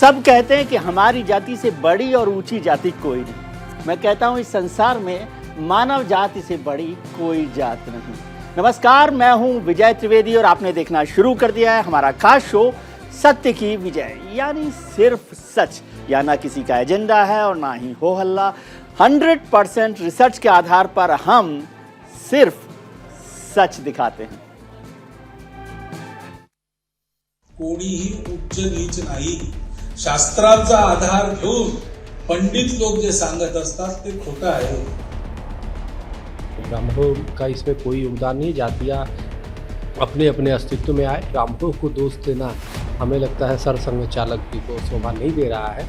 सब कहते हैं कि हमारी जाति से बड़ी और ऊंची जाति कोई नहीं। मैं कहता हूं इस संसार में मानव जाति से बड़ी कोई जात नहीं। नमस्कार, मैं हूं विजय त्रिवेदी और आपने देखना शुरू कर दिया है हमारा खास शो सत्य की विजय, यानी सिर्फ सच। या ना किसी का एजेंडा है और ना ही हो हल्ला। 100% रिसर्च के आधार पर हम सिर्फ सच दिखाते हैं। कोणीही उच्च नीच नाही। शास्त्राचा आधार घेऊन पंडित लोक जे सांगत असतात ते खोटं आहे। ब्राह्मणों का इसमें कोई योगदान नहीं। जातियाँ अपने अपने अस्तित्व में आए। ब्राह्मणों को दोष देना हमें लगता है सरसंघ चालक भी को शोभा नहीं दे रहा है।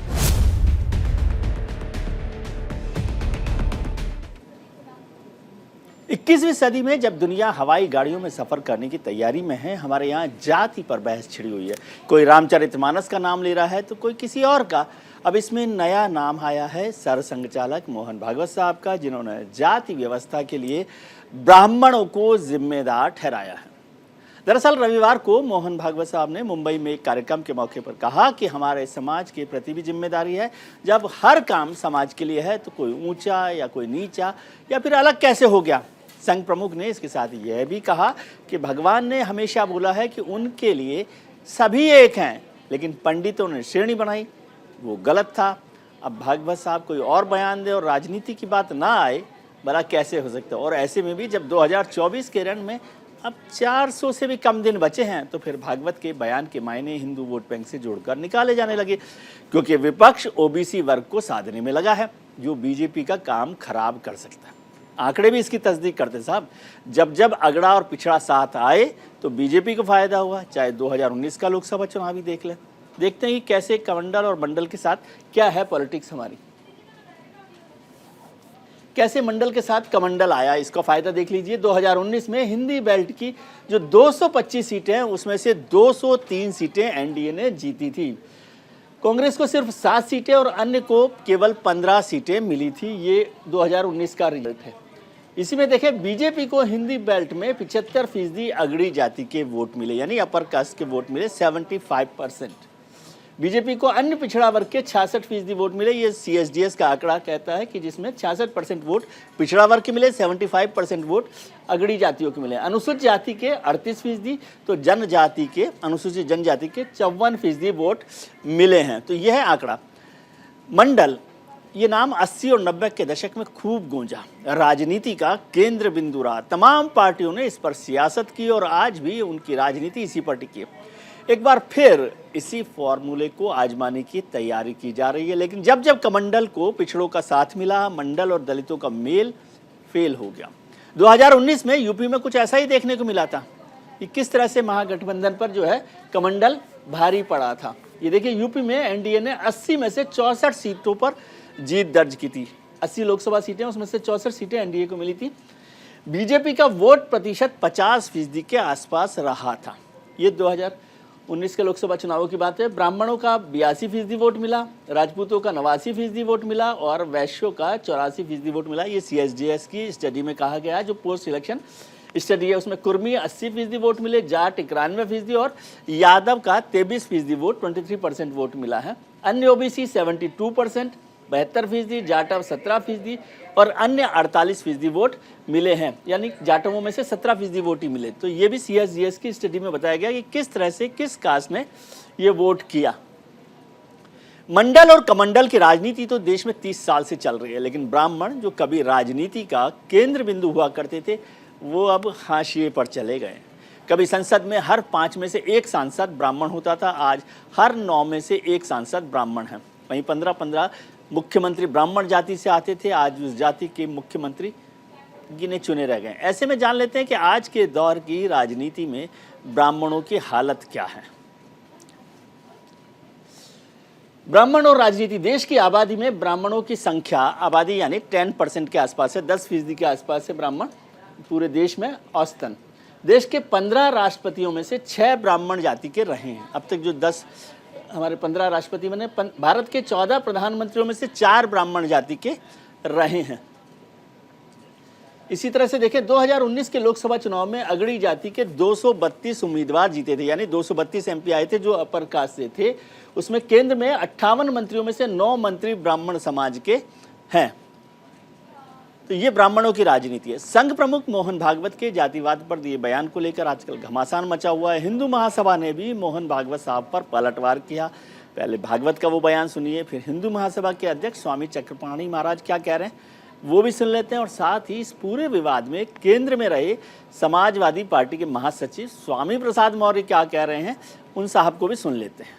21वीं सदी में जब दुनिया हवाई गाड़ियों में सफर करने की तैयारी में है, हमारे यहाँ जाति पर बहस छिड़ी हुई है। कोई रामचरितमानस का नाम ले रहा है तो कोई किसी और का। अब इसमें नया नाम आया है सरसंघ चालक मोहन भागवत साहब का, जिन्होंने जाति व्यवस्था के लिए ब्राह्मणों को जिम्मेदार ठहराया है। दरअसल रविवार को मोहन भागवत साहब ने मुंबई में एक कार्यक्रम के मौके पर कहा कि हमारे समाज के प्रति भी जिम्मेदारी है। जब हर काम समाज के लिए है तो कोई ऊंचा या कोई नीचा या फिर अलग कैसे हो गया। संघ प्रमुख ने इसके साथ यह भी कहा कि भगवान ने हमेशा बोला है कि उनके लिए सभी एक हैं, लेकिन पंडितों ने श्रेणी बनाई, वो गलत था। अब भागवत साहब कोई और बयान दे और राजनीति की बात ना आए, भला कैसे हो सकता है। और ऐसे में भी जब 2024 के रण में अब 400 से भी कम दिन बचे हैं तो फिर भागवत के बयान के मायने हिंदू वोट बैंक से जोड़कर निकाले जाने लगे, क्योंकि विपक्ष ओबीसी वर्ग को साधने में लगा है, जो बीजेपी का काम खराब कर सकता है। आंकड़े भी इसकी तस्दीक करते साहब। जब जब अगड़ा और पिछड़ा साथ आए तो बीजेपी को फायदा हुआ। चाहे 2019 का लोकसभा चुनाव ही देख लें। देखते हैं कि कैसे कमंडल और मंडल के साथ क्या है पॉलिटिक्स हमारी। कैसे मंडल के साथ कमंडल आया, इसका फायदा देख लीजिए। 2019 में हिंदी बेल्ट की जो 225 सीटें हैं उसमें से 203 सीटें एनडीए ने जीती थी। कांग्रेस को सिर्फ 7 सीटें और अन्य को केवल 15 सीटें मिली थी। ये 2019 का रिजल्ट है। इसी में देखें, बीजेपी को हिंदी बेल्ट में 75% अगड़ी जाति के वोट मिले, यानी अपर कास्ट के वोट मिले 75%। बीजेपी को अन्य पिछड़ा वर्ग के 66% वोट मिले। ये सीएसडीएस का आंकड़ा कहता है कि जिसमें 66% वोट पिछड़ा वर्ग के मिले, 75% वोट अगड़ी जातियों के मिले। अनुसूचित जाति के 38%, तो जनजाति के अनुसूचित जनजाति के 54% वोट मिले हैं। तो यह है आंकड़ा। मंडल, ये नाम 80 और 90 के दशक में खूब गूंजा, राजनीति का केंद्र बिंदु रहा। तमाम पार्टियों ने इस पर सियासत की और आज भी उनकी राजनीति इसी पर टिकी है। एक बार फिर इसी फॉर्मूले को आजमाने की तैयारी की जा रही है। लेकिन जब जब कमंडल को पिछड़ों का साथ मिला, मंडल और दलितों का मेल फेल हो गया। 2019 में यूपी में कुछ ऐसा ही देखने को मिला था कि किस तरह से महागठबंधन पर जो है कमंडल भारी पड़ा था। ये देखिए, यूपी में एनडीए ने 80 में से 64 सीटों पर जीत दर्ज की थी। 80 लोकसभा सीटें, उसमें से 64 सीटें एनडीए को मिली थी। बीजेपी का वोट प्रतिशत 50% के आसपास रहा था। ये 2019 के लोकसभा चुनावों की बात है। ब्राह्मणों का 82% वोट मिला, राजपूतों का 89% वोट मिला और वैश्यों का 84% वोट मिला। ये सीएसडीएस की स्टडी में कहा गया है, जो पोस्ट इलेक्शन स्टडी है। उसमें कुर्मी 80% वोट मिले, जाट 91% और यादव का 23% वोट, 23% वोट मिला है। अन्य ओबीसी 72%, 72%, जाटव 17% और अन्य 48% वोट मिले हैं, यानी जाटवों में से 17% वोट ही मिले। तो ये भी सीएसडीएस की स्टडी में बताया गया कि किस तरह से किस कास्ट ने ये वोट किया। मंडल और कमंडल की राजनीति तो देश में 30 साल से चल रही है, लेकिन ब्राह्मण जो कभी राजनीति का केंद्र बिंदु हुआ करते थे, वो अब हाशिए पर चले गए। कभी संसद में हर 5 में से 1 सांसद ब्राह्मण होता था, आज हर 9 में से 1 सांसद ब्राह्मण है। वहीं 15-15 मुख्यमंत्री ब्राह्मण जाति से आते थे, आज उस जाति के मुख्यमंत्री गिने चुने रह गए। ऐसे में जान लेते हैं कि आज के दौर की राजनीति में ब्राह्मणों की हालत क्या है। ब्राह्मण और राजनीति। देश की आबादी में ब्राह्मणों की संख्या, आबादी यानी 10% के आसपास है, 10% के आसपास है ब्राह्मण पूरे देश में औसतन। देश के 15 राष्ट्रपतियों में से 6 ब्राह्मण जाति के रहे हैं। अब तक जो 10 हमारे 15 राष्ट्रपति बने, भारत के 14 प्रधानमंत्रियों में से 4 ब्राह्मण जाति के रहे हैं। इसी तरह से देखें 2019 के लोकसभा चुनाव में अगड़ी जाति के 232 उम्मीदवार जीते थे, यानी 232 एमपी आए थे जो अपर कास्ट से थे। उसमें केंद्र में 58 मंत्रियों में से 9 मंत्री ब्राह्मण समाज के हैं। तो ये ब्राह्मणों की राजनीति है। संघ प्रमुख मोहन भागवत के जातिवाद पर दिए बयान को लेकर आजकल घमासान मचा हुआ है। हिंदू महासभा ने भी मोहन भागवत साहब पर पलटवार किया। पहले भागवत का वो बयान सुनिए, फिर हिंदू महासभा के अध्यक्ष स्वामी चक्रपाणी महाराज क्या कह रहे हैं वो भी सुन लेते हैं, और साथ ही इस पूरे विवाद में केंद्र में रहे समाजवादी पार्टी के महासचिव स्वामी प्रसाद मौर्य क्या कह रहे हैं उन साहब को भी सुन लेते हैं।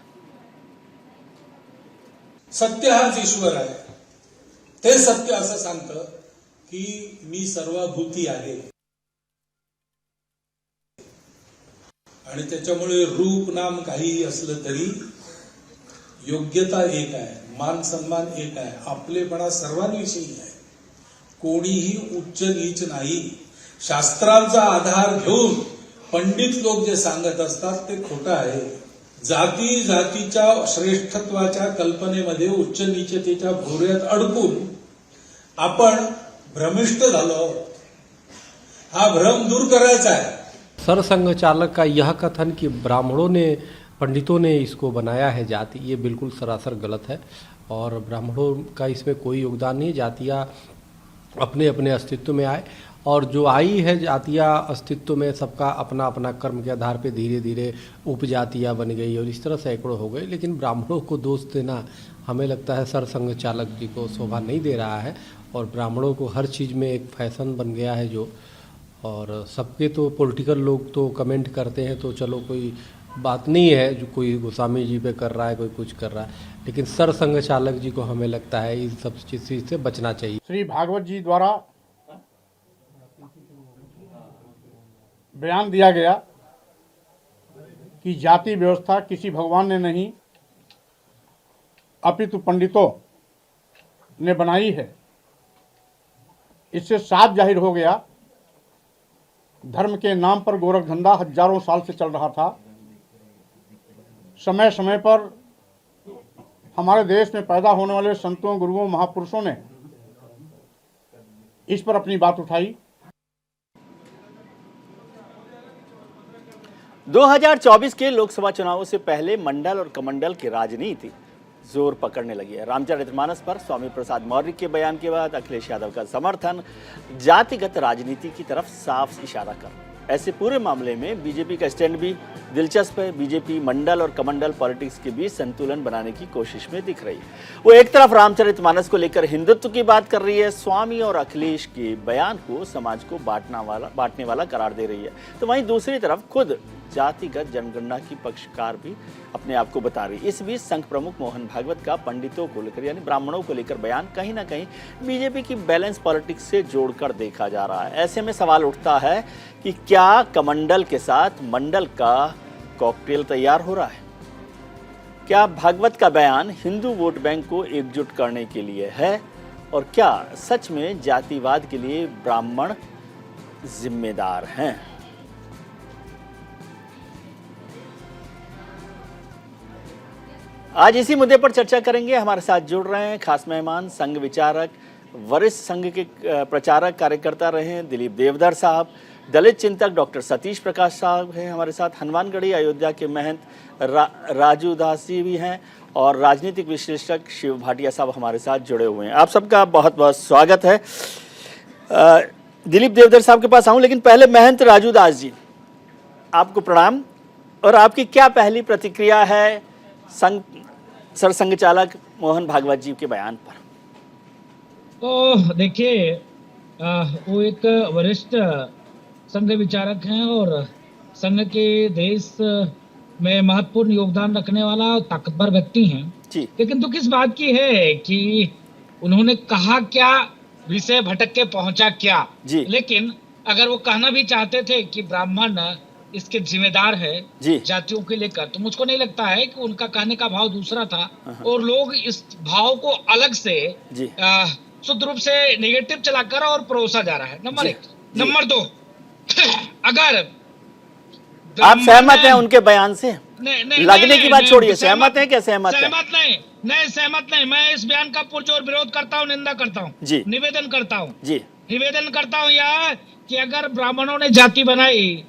सत्य हाच ईश्वर आहे, ते सत्य असं सांगतं की मी सर्वभूती आहे आणि त्याच्यामुळे रूप नाम काही असलं तरी योग्यता एक आहे, मान सन्मान एक आहे, आपलेपणा सर्वांविषयी आहे, कोणीही उच्च नीच नाही। शास्त्रांचा आधार घेऊन पंडित लोक जे सांगत असतात ते खोटं आहे। जाती जातीच्या श्रेष्ठत्वाच्या कल्पनेमध्ये उच्च नीचतेच्या भोवऱ्यात अडकून आपण भ्रमिष्ट झालो आहोत। हा भ्रम दूर करायचा आहे। सरसंघ चालक का यह कथन कि ब्राह्मणों ने पंडितों ने इसको बनाया है जाति, ये बिल्कुल सरासर गलत है और ब्राह्मणों का इसमें कोई योगदान नहीं। जातियाँ अपने अपने अस्तित्व में आए और जो आई है जातियाँ अस्तित्व में, सबका अपना अपना कर्म के आधार पे धीरे धीरे उपजातियाँ बन गई और इस तरह सैकड़ों हो गए। लेकिन ब्राह्मणों को दोष देना हमें लगता है सरसंघ चालक जी को शोभा नहीं दे रहा है और ब्राह्मणों को हर चीज़ में एक फैशन बन गया है जो, और सबके तो पॉलिटिकल लोग तो कमेंट करते हैं तो चलो कोई बात नहीं है, जो कोई गोस्वामी जी पे कर रहा है, कोई कुछ कर रहा है, लेकिन सरसंघ चालक जी को हमें लगता है इस सब चीज़ से बचना चाहिए। श्री भागवत जी द्वारा बयान दिया गया कि जाति व्यवस्था किसी भगवान ने नहीं अपितु पंडितों ने बनाई है, इससे साफ जाहिर हो गया धर्म के नाम पर गोरख धंधा हजारों साल से चल रहा था। समय समय पर हमारे देश में पैदा होने वाले संतों, गुरुओं, महापुरुषों ने इस पर अपनी बात उठाई। 2024 के लोकसभा चुनावों से पहले मंडल और कमंडल की राजनीति जोर पकड़ने लगी है। रामचरितमानस पर स्वामी प्रसाद मौर्य के बयान के बाद अखिलेश यादव का समर्थन जातिगत राजनीति की तरफ साफ इशारा कर। ऐसे पूरे मामले में बीजेपी का स्टैंड भी दिलचस्प है। बीजेपी मंडल और कमंडल पॉलिटिक्स के बीच संतुलन बनाने की कोशिश में दिख रही है। वो एक तरफ रामचरितमानस को लेकर हिंदुत्व की बात कर रही है, स्वामी और अखिलेश के बयान को समाज को बांटने वाला करार दे रही है, तो वहीं दूसरी तरफ खुद जातिगत जनगणना की पक्षकार भी अपने आप को बता रही। इस बीच संघ प्रमुख मोहन भागवत का पंडितों को लेकर यानी ब्राह्मणों को लेकर बयान कहीं ना कहीं बीजेपी की बैलेंस पॉलिटिक्स से जोड़कर देखा जा रहा है। ऐसे में सवाल उठता है कि क्या कमंडल के साथ मंडल का कॉकटेल तैयार हो रहा है? क्या भागवत का बयान हिंदू वोट बैंक को एकजुट करने के लिए है, और क्या सच में जातिवाद के लिए ब्राह्मण जिम्मेदार हैं? आज इसी मुद्दे पर चर्चा करेंगे। हमारे साथ जुड़ रहे हैं खास मेहमान, संघ विचारक, वरिष्ठ संघ के प्रचारक कार्यकर्ता रहे हैं दिलीप देवधर साहब, दलित चिंतक डॉक्टर सतीश प्रकाश साहब हैं हमारे साथ, हनुमानगढ़ी अयोध्या के महंत राजू दास जी भी हैं, और राजनीतिक विश्लेषक शिव भाटिया साहब हमारे साथ जुड़े हुए हैं। आप सबका बहुत बहुत स्वागत है। दिलीप देवधर साहब के पास आऊँ, लेकिन पहले महंत राजू दास जी, आपको प्रणाम, और आपकी क्या पहली प्रतिक्रिया है सरसंघ चालक मोहन भागवत जी के बयान पर? तो देखिए, वो एक वरिष्ठ संघ विचारक हैं और संघ के देश में महत्वपूर्ण योगदान रखने वाला ताकतवर व्यक्ति हैं जी। लेकिन दुख इस बात की है कि उन्होंने कहा क्या, विषय भटक के पहुंचा क्या जी। लेकिन अगर वो कहना भी चाहते थे कि ब्राह्मण इसके जिम्मेदार है जातियों के लेकर, तो मुझको नहीं लगता है कि उनका कहने का भाव दूसरा था और लोग इस भाव को अलग से शुद्ध रूप से नेगेटिव चलाकर और परोसा जा रहा है। नंबर एक। नंबर दो, अगर आप सहमत हैं उनके बयान से? लगने की बात छोड़िए, सहमत हैं क्या? सहमत नहीं, सहमत नहीं। मैं इस बयान का पुरजोर विरोध करता हूँ, निंदा करता हूँ, निवेदन करता हूँ जी। निवेदन करता हूं यह कि अगर ब्राह्मणों ने जाति बनाई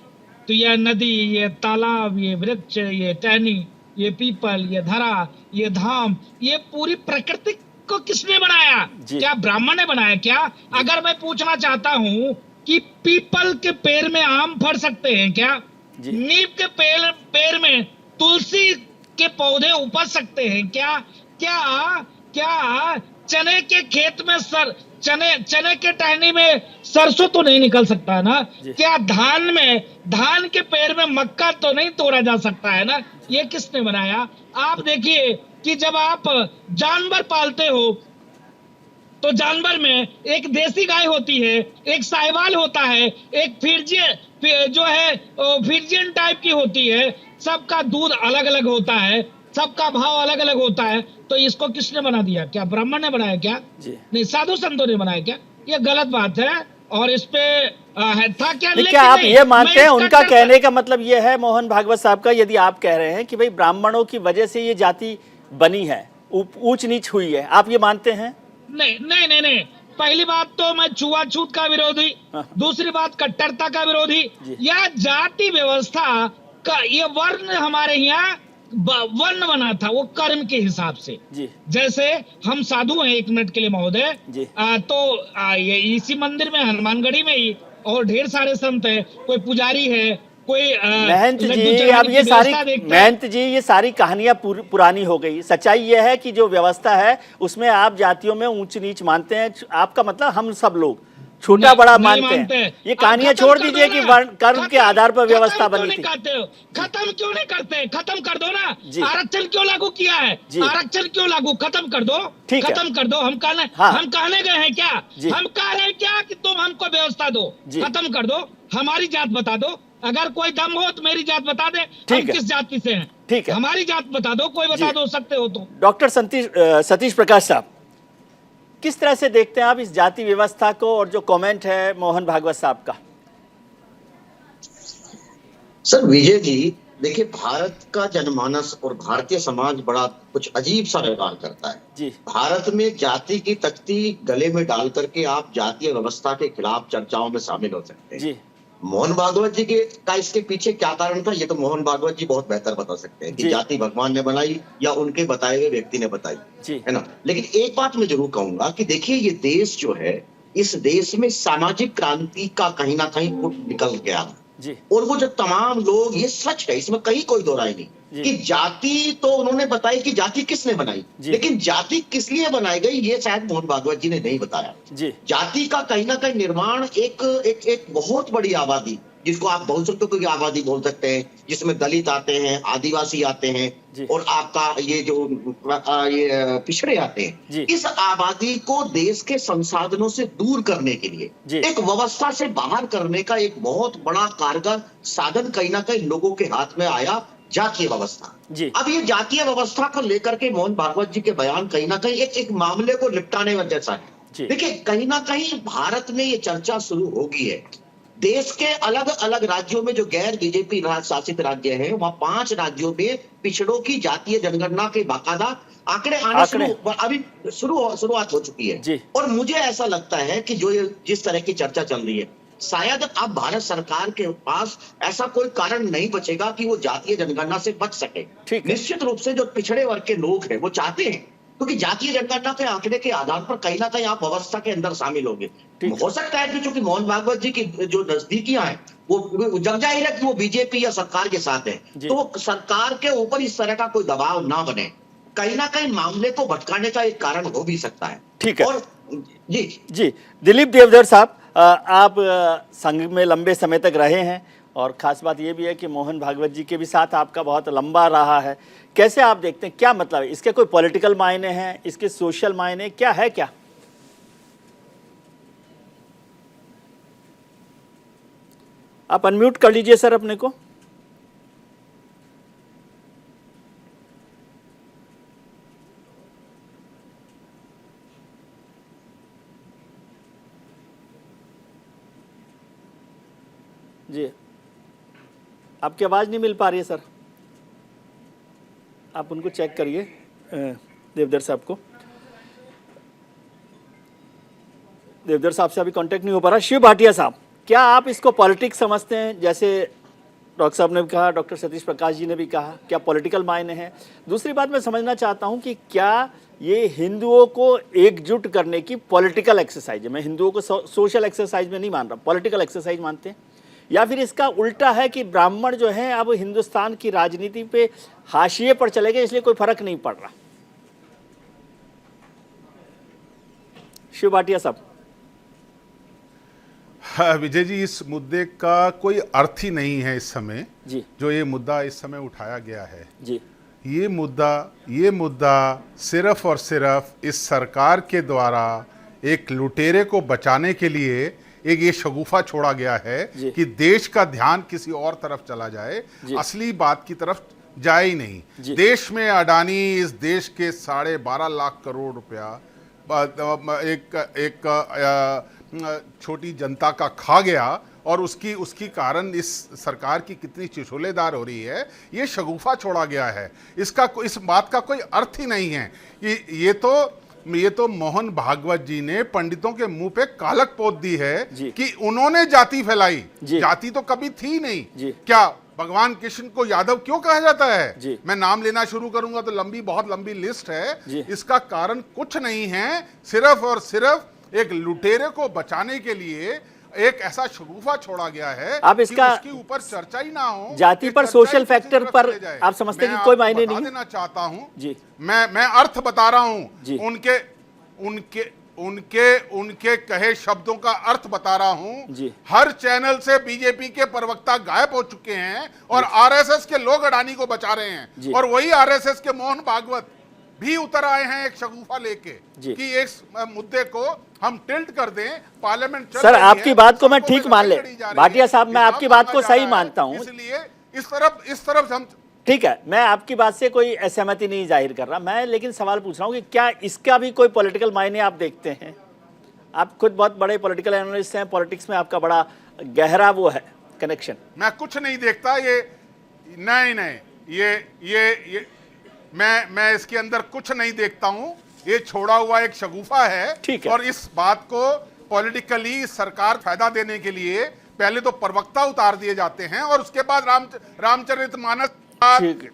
तो यह नदी, ये तालाब, ये वृक्ष, ये टहनी, ये पीपल, ये धरा, ये धाम, ये पूरी प्रकृति को किसने बनाया? क्या ब्राह्मण ने बनाया क्या? अगर मैं पूछना चाहता हूं कि पीपल के पेड़ में आम फड़ सकते हैं क्या? नीम के पेड़ में तुलसी के पौधे उपज सकते हैं क्या? क्या चने के खेत में चने के टहनी में सरसों तो नहीं निकल सकता है ना? क्या धान के पेड़ में मक्का तो नहीं तोड़ा जा सकता है ना? ये किसने बनाया? आप देखिए कि जब आप जानवर पालते हो तो जानवर में एक देसी गाय होती है, एक साहिवाल होता है, एक फ्रिजियन टाइप की होती है। सबका दूध अलग अलग होता है, सबका भाव अलग अलग होता है। तो इसको किसने बना दिया? क्या ब्राह्मण ने बनाया क्या? नहीं, साधु संतों ने बनाया क्या? ये गलत बात है और इस पे था क्या? क्या आप ये मानते हैं, उनका कहने का मतलब ये है मोहन भागवत साहब का, यदि आप कह रहे हैं कि भाई ब्राह्मणों की वजह से ये जाति बनी है, ऊंच नीच हुई है, आप ये मानते हैं? नहीं। पहली बात तो मैं छुआछूत का विरोधी, दूसरी बात कट्टरता का विरोधी। यह जाति व्यवस्था का ये वर्ण हमारे यहाँ वर्ण बना था, वो कर्म के हिसाब से। जैसे हम साधु हैं, 1 मिनट के लिए महोदय, ये इसी मंदिर में हनुमानगढ़ी में ही और ढेर सारे संत है, कोई पुजारी है, कोई महंत जी। अब ये सारी कहानियां पुरानी हो गई। सच्चाई ये है कि जो व्यवस्था है उसमें आप जातियों में ऊंच नीच मानते हैं, आपका मतलब हम सब लोग छोटा बड़ा मानते हैं। ये कहानियां छोड़ दीजिए कि कर्म के आधार पर व्यवस्था बनी थी। खत्म क्यों नहीं करते? खत्म कर दो ना। आरक्षण क्यों लागू किया है? आरक्षण क्यों लागू? खत्म कर दो, खत्म कर दो। हम कहने गए हैं क्या? हम कह रहे हैं क्या कि तुम हमको व्यवस्था दो, खत्म कर दो, हमारी जात बता दो। अगर कोई दम हो तो मेरी जात बता दे, हम किस जाति से हैं। ठीक है, हमारी जात बता दो, कोई बता दो सकते हो तो। डॉक्टर सतीश प्रकाश साहब, किस तरह से देखते हैं आप इस जाति व्यवस्था को और जो कमेंट है मोहन भागवत साहब का? सर विजय जी, देखिए, भारत का जनमानस और भारतीय समाज बड़ा कुछ अजीब सा व्यवहार करता है जी। भारत में जाति की तख्ती गले में डाल करके आप जातीय व्यवस्था के खिलाफ चर्चाओं में शामिल हो सकते हैं जी। मोहन भागवत जी का इसके पीछे क्या कारण था, ये तो मोहन भागवत जी बहुत बेहतर बता सकते हैं कि जाति भगवान ने बनाई या उनके बताए हुए व्यक्ति ने बताई, है ना। लेकिन एक बात मैं जरूर कहूंगा कि देखिए, ये देश जो है, इस देश में सामाजिक क्रांति का कहीं ना कहीं निकल गया जी। और वो जो तमाम लोग, ये सच है, इसमें कहीं कोई दो राय नहीं कि जाति तो उन्होंने बताई कि जाति किसने बनाई, लेकिन जाति किस लिए बनाई गई ये शायद मोहन भागवत जी ने नहीं बताया जी। जाति का कहीं ना कहीं निर्माण एक बहुत बड़ी आबादी, जिसको आप बहुसंख्यकों की आबादी बोल सकते हैं, जिसमें दलित आते हैं, आदिवासी आते हैं और आपका ये जो ये पिछड़े आते हैं, इस आबादी को देश के संसाधनों से दूर करने के लिए एक व्यवस्था से बाहर करने का एक बहुत बड़ा कारगर साधन कहीं ना कहीं लोगों के हाथ में आया, जातीय व्यवस्था। अब ये जातीय व्यवस्था को लेकर के मोहन भागवत जी के बयान कहीं ना कहीं एक मामले को निपटाने में जैसा है। देखिए, कहीं ना कहीं भारत में ये चर्चा शुरू हो गई है। देश के अलग अलग राज्यों में जो गैर बीजेपी शासित राज्य हैं, वहां 5 राज्यों में पिछड़ों की जातीय जनगणना के बाकायदा आंकड़े आना शुरुआत हो चुकी है। और मुझे ऐसा लगता है कि जिस तरह की चर्चा चल रही है, शायद अब भारत सरकार के पास ऐसा कोई कारण नहीं बचेगा कि वो जातीय जनगणना से बच सके। निश्चित रूप से जो पिछड़े वर्ग के लोग हैं वो चाहते हैं, क्योंकि जातीय जनगणना के आंकड़े के आधार पर कहीं ना कहीं आप व्यवस्था के अंदर शामिल होंगे। हो सकता है कि चूंकि मोहन भागवत जी की जो नजदीकियां हैं वो जग जाहिर है कि वो बीजेपी या सरकार के साथ है, तो वो सरकार के ऊपर इस तरह का कोई दबाव ना बने, कहीं ना कहीं मामले को भटकाने का एक कारण हो भी सकता है। ठीक है। और जी दिलीप देवधर साहब, आप संघ में लंबे समय तक रहे हैं और खास बात यह भी है कि मोहन भागवत जी के भी साथ आपका बहुत लंबा रहा है। कैसे आप देखते हैं, क्या मतलब है इसके? कोई पॉलिटिकल मायने हैं, इसके सोशल मायने क्या है? क्या आप अनम्यूट कर लीजिए सर अपने को। जी, आपकी आवाज़ नहीं मिल पा रही है सर, आप उनको चेक करिए देवधर साहब को। देवधर साहब से अभी कांटेक्ट नहीं हो पा रहा। शिव भाटिया साहब, क्या आप इसको पॉलिटिक्स समझते हैं? जैसे डॉक्टर साहब ने भी कहा, डॉक्टर सतीश प्रकाश जी ने भी कहा, क्या पॉलिटिकल मायने हैं? दूसरी बात मैं समझना चाहता हूं कि क्या ये हिंदुओं को एकजुट करने की पॉलिटिकल एक्सरसाइज है? मैं हिंदुओं को सोशल एक्सरसाइज में नहीं मान रहा, पॉलिटिकल एक्सरसाइज मानते हैं, या फिर इसका उल्टा है कि ब्राह्मण जो हैं अब हिंदुस्तान की राजनीति पे हाशिए पर चले गए, इसलिए कोई फर्क नहीं पड़ रहा? शिव भाटिया साहब। विजय जी, इस मुद्दे का कोई अर्थ ही नहीं है इस समय जी। जो ये मुद्दा इस समय उठाया गया है जी। ये मुद्दा सिर्फ और सिर्फ इस सरकार के द्वारा एक लुटेरे को बचाने के लिए एक ये शगुफा छोड़ा गया है कि देश का ध्यान किसी और तरफ चला जाए, असली बात की तरफ जाए ही नहीं। देश में अडानी इस देश के 12.5 लाख करोड़ रुपया एक छोटी जनता का खा गया, और उसकी कारण इस सरकार की कितनी चिछोलेदार हो रही है, ये शगुफा छोड़ा गया है। इस बात का कोई अर्थ ही नहीं है कि ये तो मोहन भागवत जी ने पंडितों के मुंह पे कालक पोत दी है कि उन्होंने जाति फैलाई। जाति तो कभी थी नहीं। क्या भगवान कृष्ण को यादव क्यों कहा जाता है? मैं नाम लेना शुरू करूंगा तो बहुत लंबी लिस्ट है। इसका कारण कुछ नहीं है, सिर्फ और सिर्फ एक लुटेरे को बचाने के लिए एक ऐसा शगुफा छोड़ा गया है। आप इसका उसके ऊपर चर्चा ही ना हो, जाति पर, सोशल फैक्टर पर आप समझते हैं कि कोई मायने नहीं? देना चाहता हूं जी, मैं अर्थ बता रहा हूं, उनके कहे शब्दों का अर्थ बता रहा हूं। हर चैनल से बीजेपी के प्रवक्ता गायब हो चुके हैं और आरएसएस के लोग अडानी को बचा रहे हैं, और वही आरएसएस के मोहन भागवत भी उतर आए हैं एक शगुफा लेके कि इस मुद्दे को हम टिल्ट कर दें। पार्लियामेंट सर, आपकी बात को मैं ठीक मान ले भाटिया साहब, मैं आपकी बात को सही मानता हूं, इसलिए इस तरफ हम ठीक है, मैं आपकी बात से कोई असहमति नहीं जाहिर कर रहा, मैं लेकिन सवाल पूछ रहा हूं कि क्या इसका भी कोई पॉलिटिकल मायने आप देखते हैं? आप खुद बहुत बड़े पॉलिटिकल एनालिस्ट हैं, पॉलिटिक्स में आपका बड़ा गहरा वो है कनेक्शन। मैं कुछ नहीं देखता, ये मैं इसके अंदर कुछ नहीं देखता हूं। ये छोड़ा हुआ एक शगुफा है, और इस बात को पॉलिटिकली सरकार फायदा देने के लिए पहले तो प्रवक्ता उतार दिए जाते हैं, और उसके बाद रामचरितमानस,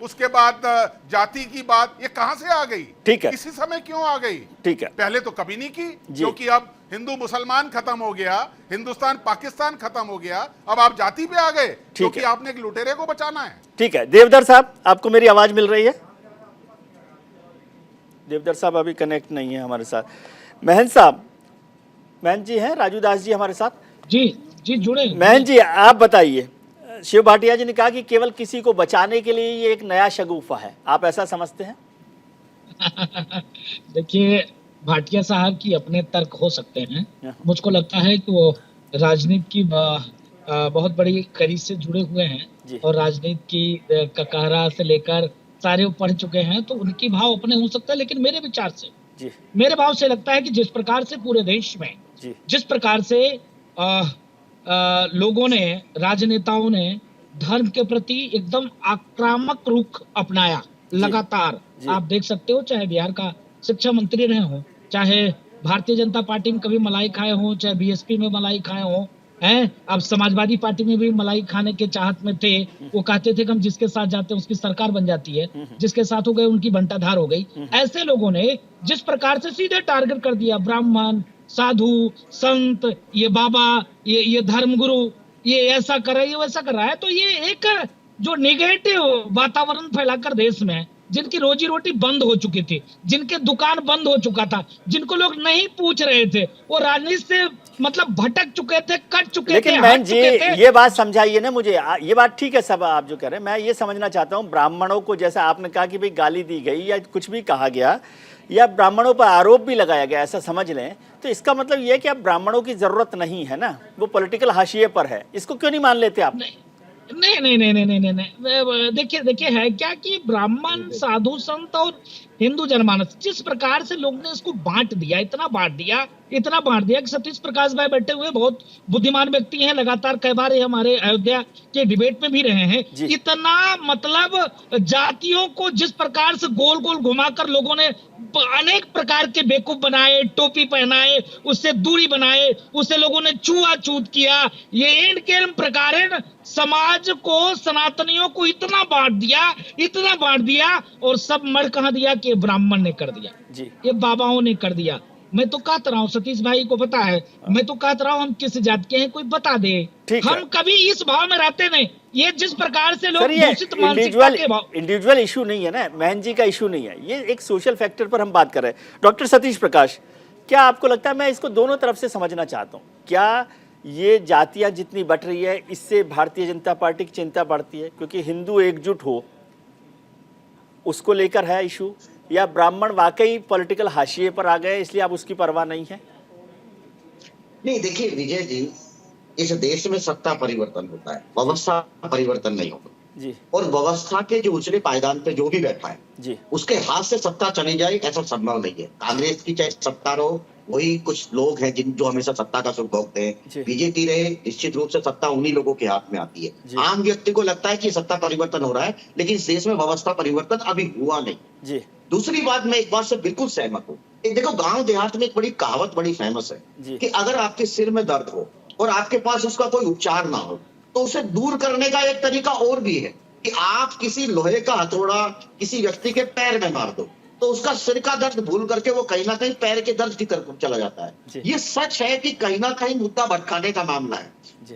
उसके बाद जाति की बात, ये कहां से आ गई? ठीक है, इसी समय क्यों आ गई? ठीक है, पहले तो कभी नहीं की, क्योंकि अब हिंदू मुसलमान खत्म हो गया, हिंदुस्तान पाकिस्तान खत्म हो गया, अब आप जाति पे आ गए क्योंकि आपने एक लुटेरे को बचाना है। ठीक है, देवधर साहब, आपको मेरी आवाज मिल रही है? देवधर साहब अभी कनेक्ट नहीं है हमारे साथ। महन साहब, महन जी हैं, राजू दास जी हमारे साथ? जी जुड़े। महन जी, आप बताइए, शिव भाटिया जी ने कहा कि केवल किसी को बचाने के लिए ये एक नया शगुफा है, आप ऐसा समझते हैं? देखिए, भाटिया साहब की अपने तर्क हो सकते हैं, मुझको लगता है कि वो राजनीति की बहुत बड़ी कड़ी से जुड़े हुए हैं, और राजनीति की ककारा से लेकर सारे पढ़ चुके हैं, तो उनकी भाव अपने हो सकता है, लेकिन मेरे विचार से, मेरे भाव से लगता है कि जिस प्रकार से पूरे देश में जिस प्रकार से लोगों ने, राजनेताओं ने धर्म के प्रति एकदम आक्रामक रुख अपनाया लगातार, आप देख सकते हो, चाहे बिहार का शिक्षा मंत्री रहे हो, चाहे भारतीय जनता पार्टी में कभी मलाई खाए हो, चाहे बीएसपी में मलाई खाए हो, हैं, अब समाजवादी पार्टी में भी मलाई खाने के चाहत में थे। वो कहते थे कि हम जिसके साथ जाते हैं उसकी सरकार बन जाती है, जिसके साथ हो गए उनकी बंटाधार हो गई। ऐसे लोगों ने जिस प्रकार से सीधे टारगेट कर दिया ब्राह्मण, साधु, संत, ये बाबा, ये धर्मगुरु, ये ऐसा कर रहा है, ये वैसा कर रहा है, तो ये एक जो निगेटिव वातावरण फैलाकर देश में, जिनकी रोजी रोटी बंद हो चुकी थी, जिनके दुकान बंद हो चुका था, जिनको लोग नहीं पूछ रहे थे, वो राजनीति से मतलब भटक चुके थे, कट चुके थे। लेकिन बहन जी, ये बात समझाइए ना मुझे, ये बात ठीक है सब आप जो कह रहे हैं, मैं ये समझना चाहता हूँ, ब्राह्मणों को जैसा आपने कहा कि भाई गाली दी गई या कुछ भी कहा गया, या ब्राह्मणों पर आरोप भी लगाया गया, ऐसा समझ लें, तो इसका मतलब ये है कि अब ब्राह्मणों की जरूरत नहीं है ना, वो पॉलिटिकल हाशिए पर है, इसको क्यों नहीं मान लेते आप? नहीं, देखिए है क्या कि ब्राह्मण, साधु, संत और हिंदू जनमानस, जिस प्रकार से लोग ने इसको बांट दिया, इतना बांट दिया कि सतीश प्रकाश भाई बैठे हुए बहुत बुद्धिमान व्यक्ति हैं, लगातार कई बार हमारे अयोध्या के डिबेट में भी रहे हैं। इतना मतलब जातियों को जिस प्रकार से गोल गोल घुमाकर लोगों ने अनेक प्रकार के बेवकूफ बनाए, टोपी पहनाए, उससे दूरी बनाए, उससे लोगों ने छुआछूत किया। ये एंड के प्रकार समाज को, सनातनियों को इतना बांट दिया और सब मर कहां दिया कि ब्राह्मण ने कर दिया जी, ये बाबाओं ने कर दिया। मैं तो कहता रहा हूँ, सतीश भाई को पता है, मैं तो कहता रहा हूँ हम किस जात के हैं, कोई बता दे। हम कभी इस भाव में रहते नहीं। ये जिस प्रकार से लोग दूषित मानसिकता के भाव, इंडिविजुअल इशू नहीं है ना, महन जी का इशू नहीं है, ये एक सोशल फैक्टर पर हम बात कर रहे हैं। डॉक्टर सतीश प्रकाश, क्या आपको लगता है, मैं इसको दोनों तरफ से समझना चाहता हूँ, क्या ये जातियां जितनी बट रही है इससे भारतीय जनता पार्टी की चिंता बढ़ती है क्योंकि हिंदू एकजुट हो उसको लेकर है इशू, या ब्राह्मण वाकई पॉलिटिकल हाशिए पर आ गए इसलिए अब उसकी परवाह नहीं है? नहीं, देखिए विजय जी, इस देश में सत्ता परिवर्तन होता है, व्यवस्था परिवर्तन नहीं होता जी। और व्यवस्था के जो उचले पायदान पे जो भी बैठा है जी, उसके हाथ से सत्ता चली जाए ऐसा संभव नहीं है। कांग्रेस की चाहे सत्ता रहो, वही कुछ लोग हैं जो हमेशा सत्ता का सुख भोगते हैं। बीजेपी रहे, निश्चित रूप से सत्ता उन्हीं लोगों के हाथ में आती है। आम व्यक्ति को लगता है कि सत्ता परिवर्तन हो रहा है, लेकिन इस देश में व्यवस्था परिवर्तन अभी हुआ नहीं जी। दूसरी बात, मैं एक बात से बिल्कुल सहमत हूँ। देखो, गांव देहात में एक बड़ी कहावत बड़ी फेमस है कि अगर आपके सिर में दर्द हो और आपके पास उसका कोई उपचार ना हो तो उसे दूर करने का एक तरीका और भी है कि आप किसी लोहे का हथौड़ा किसी व्यक्ति के पैर में मार दो तो उसका सिर का दर्द भूल करके वो कहीं ना कहीं पैर के दर्द की तरफ चला जाता है। ये सच है कि कहीं ना कहीं मुद्दा भटकाने का मामला है।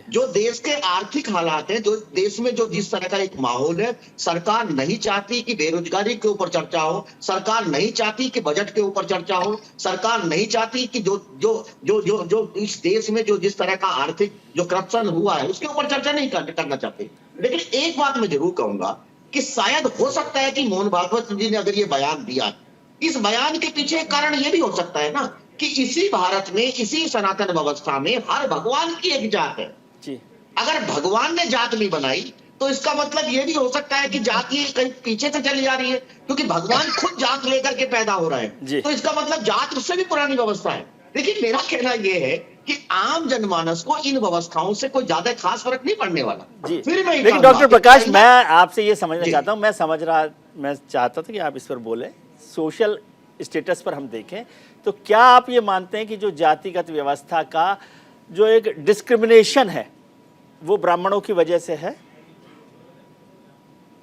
जो देश के आर्थिक हालात है, जो देश में जो जिस तरह का एक माहौल है, सरकार नहीं चाहती कि बेरोजगारी के ऊपर चर्चा हो, सरकार नहीं चाहती कि बजट के ऊपर चर्चा हो, सरकार नहीं चाहती कि जो इस देश में जो जिस तरह का आर्थिक जो करप्शन हुआ है उसके ऊपर चर्चा नहीं करना चाहते। लेकिन एक बात मैं जरूर कहूंगा कि शायद हो सकता है कि मोहन भागवत जी ने अगर ये बयान दिया, इस बयान के पीछे कारण ये भी हो सकता है ना कि इसी भारत में, इसी सनातन व्यवस्था में हर भगवान की एक जात है जी। अगर भगवान ने जात नहीं बनाई तो इसका मतलब ये भी हो सकता है कि जात ये कहीं पीछे से चली जा रही है, क्योंकि भगवान खुद जात लेकर के पैदा हो रहा है, तो इसका मतलब जात उससे भी पुरानी व्यवस्था है। लेकिन मेरा कहना यह है कि आम जनमानस को इन व्यवस्थाओं से कोई ज्यादा खास फर्क नहीं पड़ने वाला जी। फिर मैं लेकिन डॉक्टर प्रकाश, मैं आपसे ये समझना चाहता हूँ, मैं चाहता था कि आप इस पर बोले, सोशल स्टेटस पर हम देखें तो क्या आप ये मानते हैं कि जो जातिगत व्यवस्था का जो एक डिस्क्रिमिनेशन है वो ब्राह्मणों की वजह से है?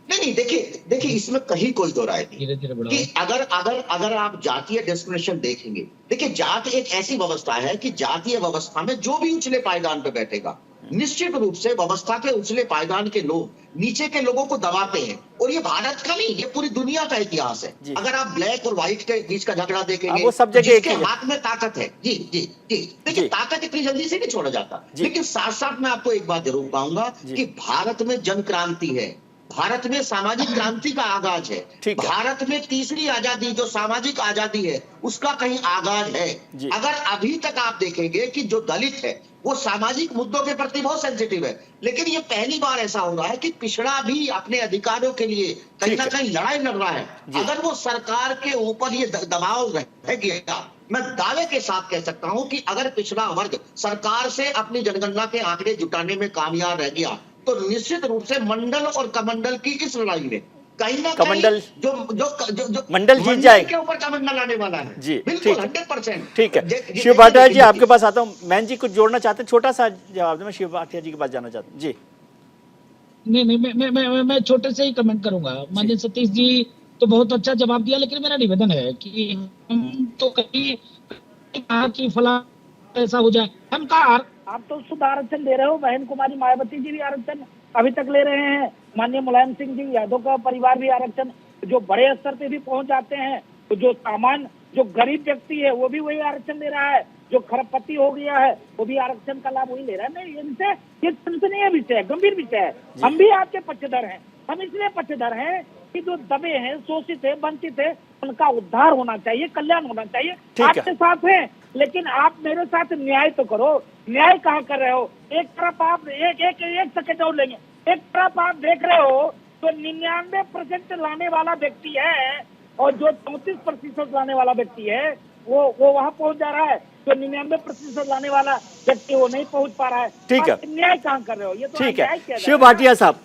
नहीं, देखिए इसमें कहीं कोई दो राय नहीं कि अगर आप जातीय डिस्क्रिमिनेशन देखेंगे, देखिए जात एक ऐसी व्यवस्था है कि जातीय व्यवस्था में जो भी उछले पायदान पे बैठेगा, निश्चित रूप से व्यवस्था के उछले पायदान के लोग नीचे के लोगों को दबाते हैं। और ये भारत का नहीं, ये पूरी दुनिया का इतिहास है। अगर आप ब्लैक और व्हाइट के बीच का झगड़ा देखेंगे, वो सब जगह जिसके हाथ में ताकत है जी जी जी, देखिए ताकत इतनी जल्दी से नहीं छोड़ा जाता। लेकिन साथ साथ मैं आपको एक बात जरूर कहूंगा कि भारत में जन क्रांति है, भारत में सामाजिक क्रांति का आगाज है, भारत में तीसरी आजादी जो सामाजिक आजादी है उसका कहीं आगाज है। अगर अभी तक आप देखेंगे कि जो दलित है वो सामाजिक मुद्दों के प्रति बहुत सेंसिटिव है, लेकिन ये पहली बार ऐसा हो रहा है कि पिछड़ा भी अपने अधिकारों के लिए कहीं ना कहीं लड़ाई लड़ रहा है। अगर वो सरकार के ऊपर ये दबाव रह गया, मैं दावे के साथ कह सकता हूं कि अगर पिछड़ा वर्ग सरकार से अपनी जनगणना के आंकड़े जुटाने में कामयाब रह गया तो निश्चित रूप से मंडल और कमंडल की इस लड़ाई में कहीं ना कहीं जो मंडल जीत जाएगा के ऊपर कमंडल आने वाला है जी, बिल्कुल 100%। ठीक है, शिव भाटिया जी आपके पास आता हूँ। मैन जी कुछ जोड़ना चाहते हैं? छोटा सा जवाब दे, मैं शिव भाटिया जी के पास जाना चाहता हूँ जी। नहीं, मैं छोटे से ही कमेंट करूंगा। माननीय सतीश जी तो बहुत अच्छा जवाब दिया, लेकिन मेरा निवेदन है कि हम तो कभी कि फला ऐसा हो जाए, हम कहा आप तो शुद्ध आरक्षण दे रहे हो, बहन कुमारी मायावती जी भी आरक्षण अभी तक ले रहे हैं, माननीय मुलायम सिंह जी यादव का परिवार भी आरक्षण, जो बड़े स्तर पे भी पहुंच जाते हैं, तो जो सामान्य जो गरीब व्यक्ति है वो भी वही आरक्षण ले रहा है, जो खरबपति हो गया है वो भी आरक्षण का लाभ वही ले रहा है। नहीं, इनसे ये चिंतनीय विषय है, गंभीर विषय है। हम भी आपके पक्षधर हैं, हम इसलिए पक्षधर हैं कि जो दबे हैं, शोषित है, वंचित है, उनका उद्धार होना चाहिए, कल्याण होना चाहिए। आपके साथ है, लेकिन आप मेरे साथ न्याय तो करो। न्याय कहाँ कर रहे हो? एक तरफ आप एक सेकंड और लेंगे, एक तरफ आप देख रहे हो तो 99% लाने वाला व्यक्ति है और जो 34% लाने वाला व्यक्ति है वो वहां पहुंच जा रहा है, जो 99% लाने वाला व्यक्ति वो नहीं पहुंच पा रहा है। ठीक है, अन्याय काम कर रहे हो, ये तो ठीक अन्याय है। किया जा शिव रहा है। भाटिया साहब,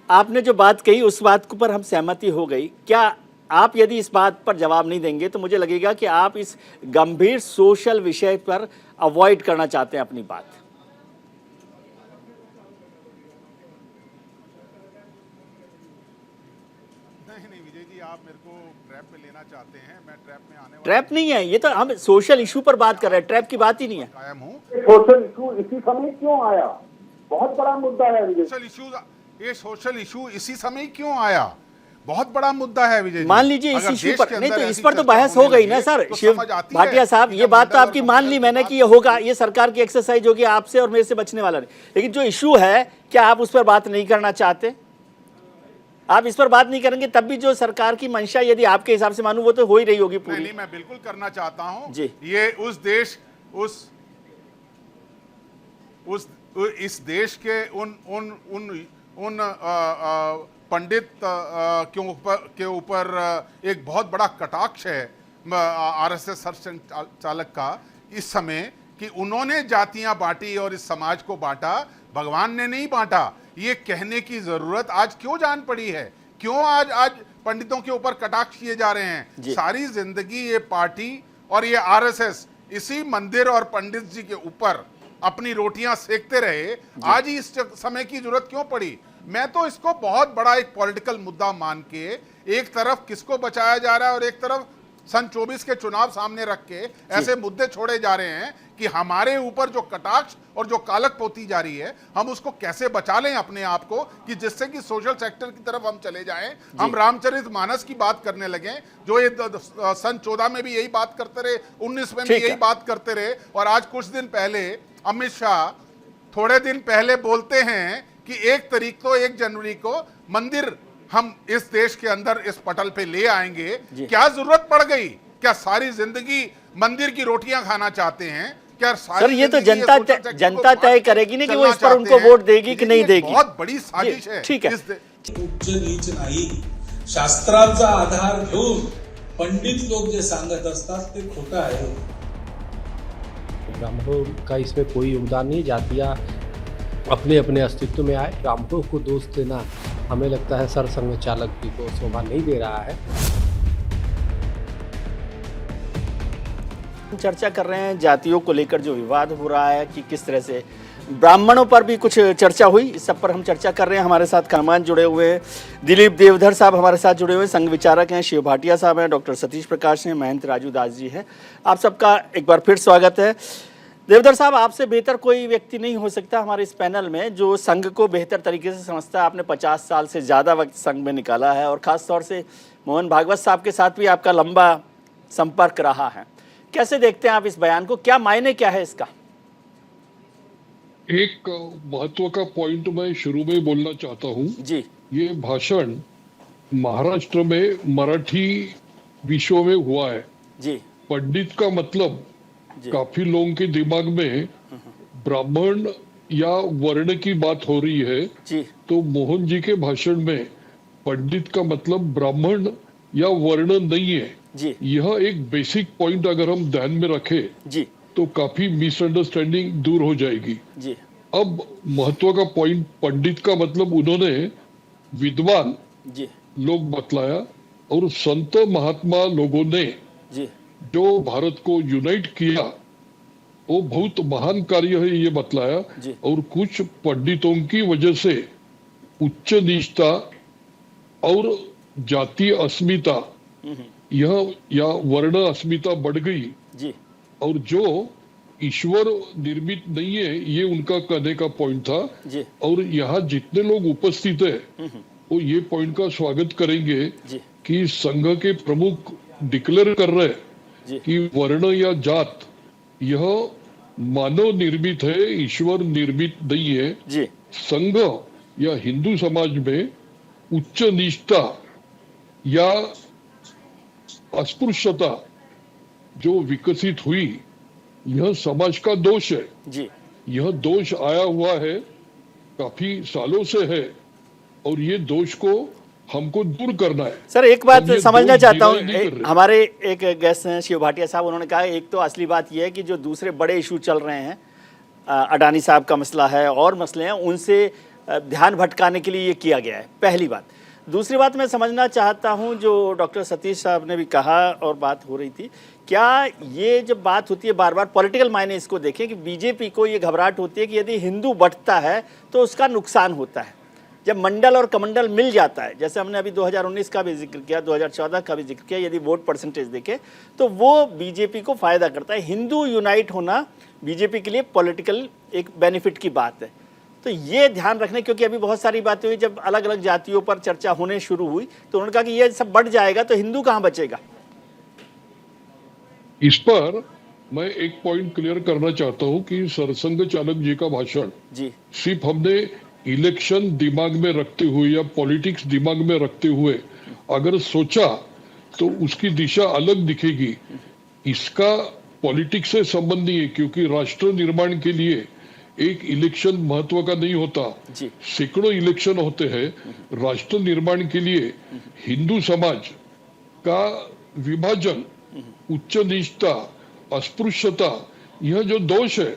आपने जो बात कही उस बात के ऊपर हम सहमति हो गई। क्या आप यदि इस बात पर जवाब नहीं देंगे तो मुझे लगेगा कि आप इस गंभीर सोशल विषय पर अवॉइड करना चाहते हैं अपनी बात। नहीं विजय जी, आप मेरे को ट्रैप में लेना चाहते हैं। मैं ट्रैप में आने वाला ट्रैप नहीं है, ये तो हम सोशल इशू पर बात कर रहे हैं, ट्रैप की बात ही नहीं है। कायम हूँ। सोशल इशू इसी समय क्यों आया? बहुत बड़ा मुद्दा है विजय। सोशल इशू इसी समय क्यों आया? बहुत बड़ा मुद्दा है विजय जी। मान लीजिए इस अगर इशू देश पर के नहीं, तो अंदर इस ऐसी पर तो चर्चा बहस होने हो गई लगे ना सर। तो शिव समझ आती भाटिया है साहब, कि ये बात तो कमंडल आपकी और मान ली कमंडल मैंने की कि ये होगा, ये सरकार की एक्सरसाइज होगी, आपसे और मेरे से बचने वाला नहीं। लेकिन जो इशू है, क्या आप उस पर बात नहीं करना चाहते? आप इस पर बात नहीं करेंगे तब भी जो सरकार की मंशा यदि आपके हिसाब से मानूं वो तो हो ही रही होगी पूरी। नहीं, मैं बिल्कुल करना चाहता हूं जी। ये इस देश के उन पंडित के ऊपर एक बहुत बड़ा कटाक्ष है आरएसएस सरसंघचालक का इस समय कि उन्होंने जातियां बांटी और इस समाज को बांटा, भगवान ने नहीं बांटा। ये कहने की जरूरत आज क्यों जान पड़ी है? क्यों आज पंडितों के ऊपर कटाक्ष किए जा रहे हैं? सारी जिंदगी ये पार्टी और ये आरएसएस इसी मंदिर और पंडित जी के ऊपर अपनी रोटियां सेकते रहे। आज ही इस समय की जरूरत क्यों पड़ी? मैं तो इसको बहुत बड़ा एक पॉलिटिकल मुद्दा मान के एक तरफ किसको बचाया जा रहा है और एक तरफ सन 24 के चुनाव सामने रख के ऐसे मुद्दे छोड़े जा रहे हैं कि हमारे ऊपर जो कटाक्ष और जो कालक पोती जा रही है, हम उसको कैसे बचा लें अपने आप को, कि जिससे कि सोशल सेक्टर की तरफ हम चले जाएं। हम रामचरितमानस की बात करने लगे, जो ये सन 14 में भी यही बात करते रहे, 19 में भी यही बात करते रहे, और आज कुछ दिन पहले अमित शाह थोड़े दिन पहले बोलते हैं कि 1 जनवरी को मंदिर हम इस देश के अंदर इस पटल पे ले आएंगे। क्या जरूरत पड़ गई? क्या सारी जिंदगी मंदिर की रोटियां खाना चाहते हैं? क्या सर ये तो जनता तय करेगी ना कि वो इस पर उनको वोट देगी कि नहीं देगी। बहुत बड़ी साजिश है। ठीक है। उच्च नीच नाही, शास्त्रांचा आधार घेऊन पंडित लोक जे सांगत असतात ते खोटं आहे। ब्राह्मणों का इसमें कोई योगदान नहीं। जातियाँ अपने अपने अस्तित्व में आए। ब्राह्मणों को दोष देना हमें लगता है सरसंघ चालक की को शोभा नहीं दे रहा है। चर्चा कर रहे हैं जातियों को लेकर जो विवाद हो रहा है कि किस तरह से ब्राह्मणों पर भी कुछ चर्चा हुई, इस सब पर हम चर्चा कर रहे हैं। हमारे साथ कमान जुड़े हुए हैं, दिलीप देवधर साहब हमारे साथ जुड़े हुए, संघ विचारक हैं, शिव भाटिया साहब हैं, डॉक्टर सतीश प्रकाश हैं, महेंद्र राजू दास जी हैं। आप सबका एक बार फिर स्वागत है। देवधर साहब, आपसे बेहतर कोई व्यक्ति नहीं हो सकता हमारे इस पैनल में जो संघ को बेहतर तरीके से समझता है। आपने 50 साल से ज़्यादा वक्त संघ में निकाला है और ख़ास तौर से मोहन भागवत साहब के साथ भी आपका लंबा संपर्क रहा है। कैसे देखते हैं आप इस बयान को? क्या मायने क्या है इसका? एक महत्व का पॉइंट मैं शुरू में बोलना चाहता हूँ जी। ये भाषण महाराष्ट्र में मराठी विषयों में हुआ है जी। पंडित का मतलब काफी लोगों के दिमाग में ब्राह्मण या वर्ण की बात हो रही है जी। तो मोहन जी के भाषण में पंडित का मतलब ब्राह्मण या वर्ण नहीं है जी। यह एक बेसिक पॉइंट अगर हम ध्यान में रखें जी तो काफी मिसअंडरस्टैंडिंग दूर हो जाएगी जी। अब महत्व का पॉइंट पंडित का मतलब उन्होंने विद्वान जी लोग बतलाया और संत महात्मा लोगों ने जी जो भारत को यूनाइट किया वो बहुत महान कार्य है ये बतलाया जी। और कुछ पंडितों की वजह से उच्च नीचता और जाति अस्मिता यह या वर्ण अस्मिता बढ़ गई जी। और जो ईश्वर निर्मित नहीं है ये उनका कहने का पॉइंट था जी। और यहाँ जितने लोग उपस्थित है वो ये पॉइंट का स्वागत करेंगे जी। कि संघ के प्रमुख डिक्लेयर कर रहे जी। कि वर्ण या जात यह मानव निर्मित है, ईश्वर निर्मित नहीं है जी। संघ या हिंदू समाज में उच्च नीचता या अस्पृश्यता जो विकसित हुई यह समाज का दोष है जी। यह दोष आया हुआ है काफी सालों से है और ये दोष को हमको दूर करना है। सर एक बात हम ये समझना दोष चाहता हूँ, deny नहीं कर रहे। हमारे एक गेस्ट हैं शिव भाटिया साहब, उन्होंने कहा एक तो असली बात यह है कि जो दूसरे बड़े इशू चल रहे हैं, अडानी साहब का मसला है और मसले हैं, उनसे ध्यान भटकाने के लिए ये किया गया है, पहली बात। दूसरी बात मैं समझना चाहता हूं, जो डॉक्टर सतीश साहब ने भी कहा और बात हो रही थी, क्या ये जब बात होती है बार बार पॉलिटिकल मायने इसको देखें कि बीजेपी को ये घबराहट होती है कि यदि हिंदू बढ़ता है तो उसका नुकसान होता है। जब मंडल और कमंडल मिल जाता है, जैसे हमने अभी 2019 का भी जिक्र किया, 2014 का भी जिक्र किया, यदि वोट परसेंटेज देखें तो वो बीजेपी को फायदा करता है। हिंदू यूनाइट होना बीजेपी के लिए पॉलिटिकल एक बेनिफिट की बात है। तो ये ध्यान रखने, क्योंकि अभी बहुत सारी बातें हुई, जब अलग अलग जातियों पर चर्चा होने शुरू हुई तो उन्होंने कहा कि ये सब बढ़ जाएगा तो हिंदू कहाँ बचेगा। इस पर मैं एक पॉइंट क्लियर करना चाहता हूं कि सरसंघ चालक जी का भाषण जी सिर्फ हमने इलेक्शन दिमाग में रखते हुए या पॉलिटिक्स दिमाग में रखते हुए अगर सोचा तो उसकी दिशा अलग दिखेगी। इसका पॉलिटिक्स से संबंध नहीं है, क्योंकि राष्ट्र निर्माण के लिए एक इलेक्शन महत्व का नहीं होता, सैकड़ों इलेक्शन होते हैं। राष्ट्र निर्माण के लिए हिंदू समाज का विभाजन, उच्च नीचता, अस्पृश्यता, यह जो दोष है,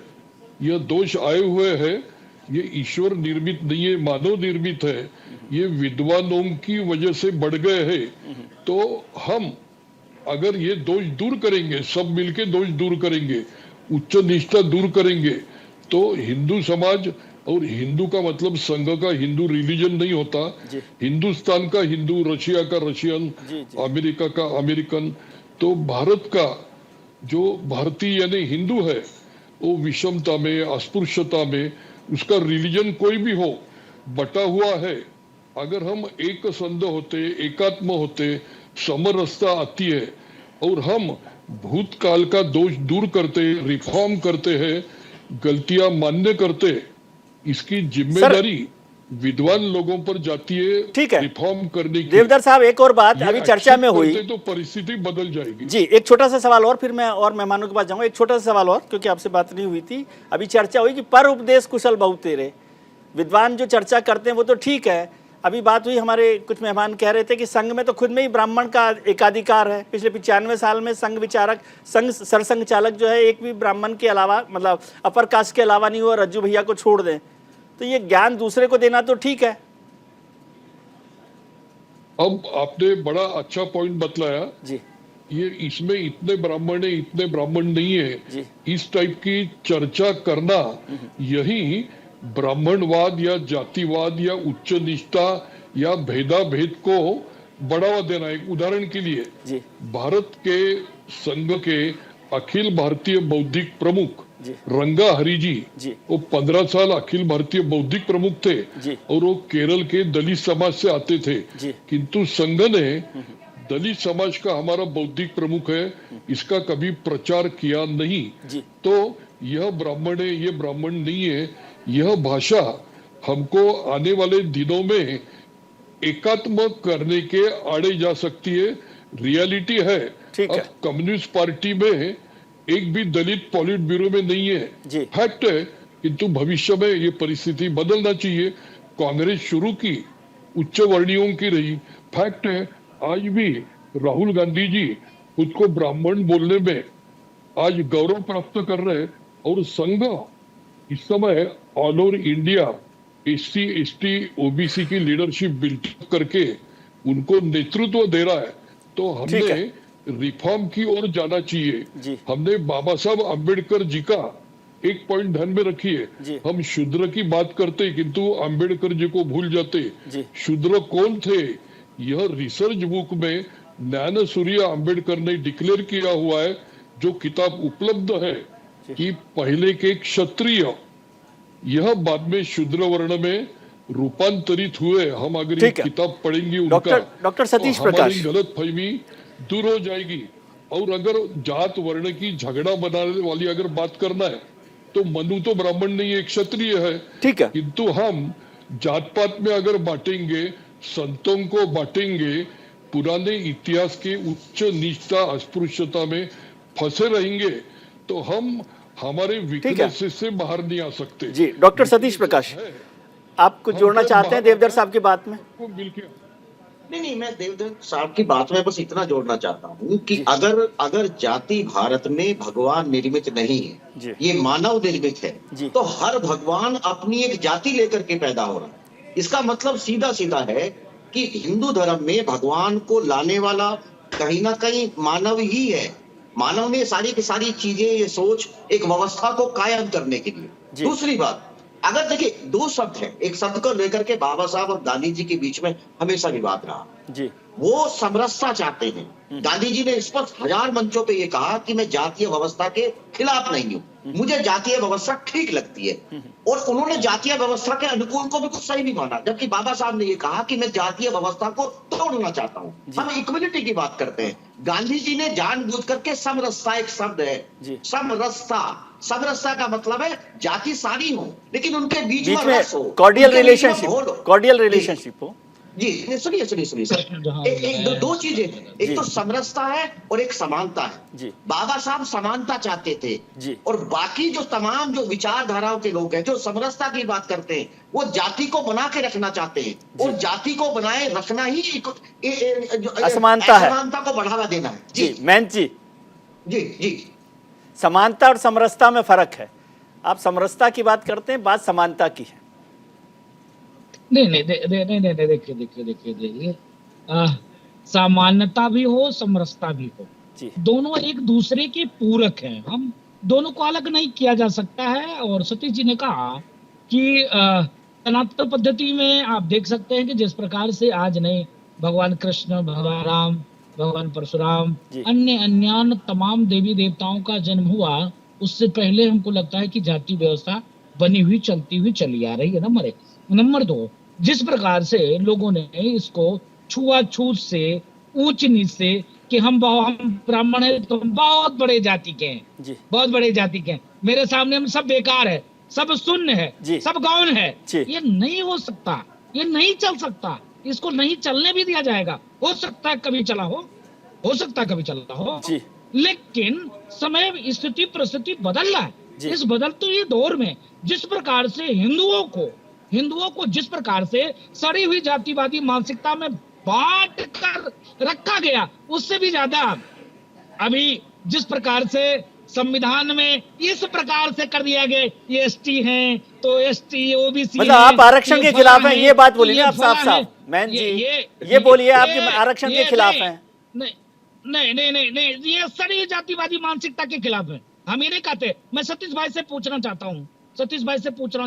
यह दोष आए हुए हैं, ये ईश्वर निर्मित नहीं है, मानव निर्मित है। ये विद्वानों की वजह से बढ़ गए हैं। तो हम अगर ये दोष दूर करेंगे, सब मिलके दोष दूर करेंगे, उच्च निष्ठा दूर करेंगे, तो हिंदू समाज, और हिंदू का मतलब संघ का हिंदू रिलीजन नहीं होता, हिंदुस्तान का हिंदू, रशिया का रशियन, अमेरिका का अमेरिकन, तो भारत का जो भारतीय यानी हिंदू है वो विषमता में, अस्पृश्यता में, उसका रिलीजन कोई भी हो, बटा हुआ है। अगर हम एक संध होते, एकात्म होते, समरसता आती है और हम भूतकाल का दोष दूर करते, रिफॉर्म करते हैं, गलतियां मान्य करते, इसकी जिम्मेदारी विद्वान लोगों पर जाती है। ठीक है, रिफॉर्म करने की। देवधर साहब एक और बात अभी चर्चा में हुई तो परिस्थिति बदल जाएगी। जी, एक छोटा सा सवाल और, फिर मैं और मेहमानों के पास जाऊंगा। एक छोटा सा सवाल और, क्योंकि आपसे बात नहीं हुई थी, अभी चर्चा हुई कि पर उपदेश कुशल बहु तेरे, विद्वान जो चर्चा करते हैं वो तो ठीक है। अभी बात हुई, हमारे कुछ मेहमान कह रहे थे कि संघ में तो खुद में ही ब्राह्मण का एकाधिकार है। पिछले 95 साल में संघ विचारक, संघ सरसंघ चालक जो है, एक भी ब्राह्मण के अलावा, मतलब अपर कास्ट के अलावा नहीं हुआ, रज्जू भैया को छोड़ दें। तो ये ज्ञान दूसरे को देना तो ठीक है। अब आपने बड़ा अच्छा पॉइंट बतलाया जी, ये इसमें इतने ब्राह्मण है, इतने ब्राह्मण नहीं है, जी। इस टाइप की चर्चा करना, यही ब्राह्मणवाद या जातिवाद या उच्च निष्ठा या भेदाभेद को बढ़ावा देना। एक उदाहरण के लिए जी, भारत के संघ के अखिल भारतीय बौद्धिक प्रमुख जी, रंगा हरि जी, जी, वो 15 साल अखिल भारतीय बौद्धिक प्रमुख थे, जी, और वो केरल के दलित समाज से आते थे। जी। किंतु संघ ने दलित समाज का हमारा बौद्धिक प्रमुख है, इसका कभी प्रचार किया नहीं। जी। तो यह ब्राह्मण है, ये ब्राह्मण नहीं है, यह भाषा हमको आने वाले दिनों में एकात्म करने के आड़े जा सकती है। रियलिटी है, अब कम्युनिस्ट पार्टी में एक भी दलित पॉलिट ब्यूरो में नहीं है, फैक्ट है। किंतु भविष्य में ये परिस्थिति बदलना चाहिए। कांग्रेस शुरू की उच्च वर्णियों की रही, फैक्ट है। आज भी राहुल गांधी जी खुद को ब्राह्मण बोलने में आज गौरव प्राप्त कर रहे हैं, और संघ इस समय all over India SC, ST, OBC की लीडरशिप बिल्डअप करके उनको नेतृत्व दे रहा है। तो हमने रिफॉर्म की ओर जाना चाहिए। हमने बाबा साहब अम्बेडकर जी का एक पॉइंट ध्यान में रखिए, हम शूद्र की बात करते किंतु अम्बेडकर जी को भूल जाते। शूद्र कौन थे, यह रिसर्च बुक में ज्ञान सूर्य अम्बेडकर ने डिक्लेयर किया हुआ है, जो किताब उपलब्ध है, कि पहले के क्षत्रिय यह बाद में शूद्र वर्ण में रूपांतरित हुए। हम अगर ये किताब पढ़ेंगे उनका, डॉक्टर सतीश तो प्रकाश, हमारी गलतफहमी दूर हो जाएगी। और अगर जात वर्ण की झगड़ा बनाने वाली अगर बात करना है तो मनु तो ब्राह्मण नहीं है, क्षत्रिय है, ठीक है। किंतु हम जात पात में अगर बांटेंगे, संतों को बांटेंगे, पुराने इतिहास के उच्च नीचता अस्पृश्यता में फंसे रहेंगे, तो हम हमारे वीकनेसेस से बाहर नहीं आ सकते। जी, डॉक्टर सतीश प्रकाश, आप कुछ जोड़ना चाहते हैं देवधर साहब की बात में? नहीं, मैं देवदत्त साहब की बात में बस इतना जोड़ना चाहता हूँ कि अगर जाति भारत में भगवान निर्मित नहीं है, ये मानव निर्मित है, तो हर भगवान अपनी एक जाति लेकर के पैदा हो रहा है। इसका मतलब सीधा सीधा है कि हिंदू धर्म में भगवान को लाने वाला कहीं ना कहीं मानव ही है। मानव ने सारी की सारी चीजें, ये सोच, एक व्यवस्था को कायम करने के लिए। दूसरी बात, अगर देखिए दो शब्द है, एक शब्द को लेकर के बाबा साहब और गांधी जी के बीच में हमेशा विवाद रहा जी। वो समरसता चाहते हैं। गांधी जी ने स्पष्ट 1000 मंचों पे ये कहा कि मैं जातीय व्यवस्था के खिलाफ नहीं हूं, मुझे जातीय व्यवस्था ठीक लगती है, और उन्होंने जातीय व्यवस्था के अनुकूल को भी कुछ सही नहीं माना। जबकि बाबा साहब ने ये कहा कि मैं जातीय व्यवस्था को तोड़ना चाहता हूं। हम इक्वलिटी की बात करते हैं। गांधी जी ने जानबूझ करके समरसता, एक शब्द है समरसता, समरसता का मतलब है जाति सारी हो लेकिन उनके बीच में रस हो, कॉर्डियल रिलेशनशिप हो। जी सुनिए सर, एक दो चीजें, एक तो समरसता है और एक समानता है जी। बाबा साहब समानता चाहते थे जी। और बाकी जो तमाम जो विचारधाराओं के लोग हैं जो समरसता की बात करते हैं, वो जाति को बना के रखना चाहते हैं, और जाति को बनाए रखना ही असमानता को बढ़ावा देना है जी। महंत जी जी, समानता और समरसता में फर्क है। आप समरसता की बात करते हैं, बात समानता की है। नहीं, देखिए सामान्यता भी हो, समरसता भी हो, दोनों एक दूसरे के पूरक हैं। हम दोनों को अलग नहीं किया जा सकता है। और सतीश जी ने कहा कि सनातन पद्धति में आप देख सकते हैं कि जिस प्रकार से आज नहीं भगवान कृष्ण, भगवान राम, भगवान परशुराम, अन्य तमाम देवी देवताओं का जन्म हुआ, उससे पहले हमको लगता है कि जाति व्यवस्था बनी हुई, चलती हुई चली आ रही है। नंबर 2, जिस प्रकार से लोगों ने इसको छुआछूत से, ऊंच नीच से, कि हम ब्राह्मण है तो हम बहुत बड़े जाति के हैं, बहुत बड़े जाति के हैं, मेरे सामने हम सब बेकार है, सब शून्य है, सब गौण है, ये नहीं हो सकता, ये नहीं चल सकता, इसको नहीं चलने भी दिया जाएगा। हो सकता है कभी चला हो सकता है कभी चला हो, लेकिन समय, स्थिति, परिस्थिति बदल रहा है। इस बदलते हुए दौर में जिस प्रकार से हिंदुओं को जिस प्रकार से सड़ी हुई जातिवादी मानसिकता में बांट कर रखा गया, उससे भी ज्यादा अभी जिस प्रकार से संविधान में इस प्रकार से कर दिया गया, ये एसटी हैं तो एसटी, ओबीसी, मतलब आप आरक्षण के खिलाफ हैं, ये बात बोलिए आप साफ। मैन जी ये बोलिए आप आरक्षण के खिलाफ हैं। नहीं, ये सड़ी जातिवादी मानसिकता के खिलाफ है। हम ये नहीं कहते। मैं सतीश भाई से पूछना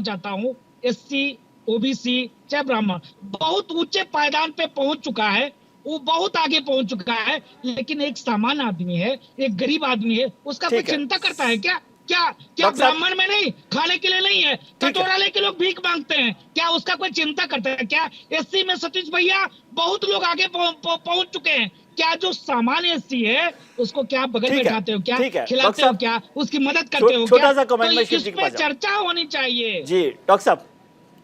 चाहता हूँ, एससी, ओबीसी चाहे ब्राह्मण बहुत ऊंचे पायदान पे पहुंच चुका है, वो बहुत आगे पहुंच चुका है, लेकिन एक सामान्य आदमी है, एक गरीब आदमी है, उसका कोई चिंता करता है क्या ब्राह्मण में नहीं, खाने के लिए नहीं है, कटोरा लेके लोग भीख मांगते हैं, क्या उसका कोई चिंता करता है? क्या एससी में सतीश भैया बहुत लोग आगे पहुंच चुके हैं, क्या जो सामान्य एससी है उसको क्या बगल में बैठाते हो, क्या खिलाते हो, क्या उसकी मदद करते हो? छोटा सा कमेंट में इस पे चर्चा होनी चाहिए जी। डॉक्टर साहब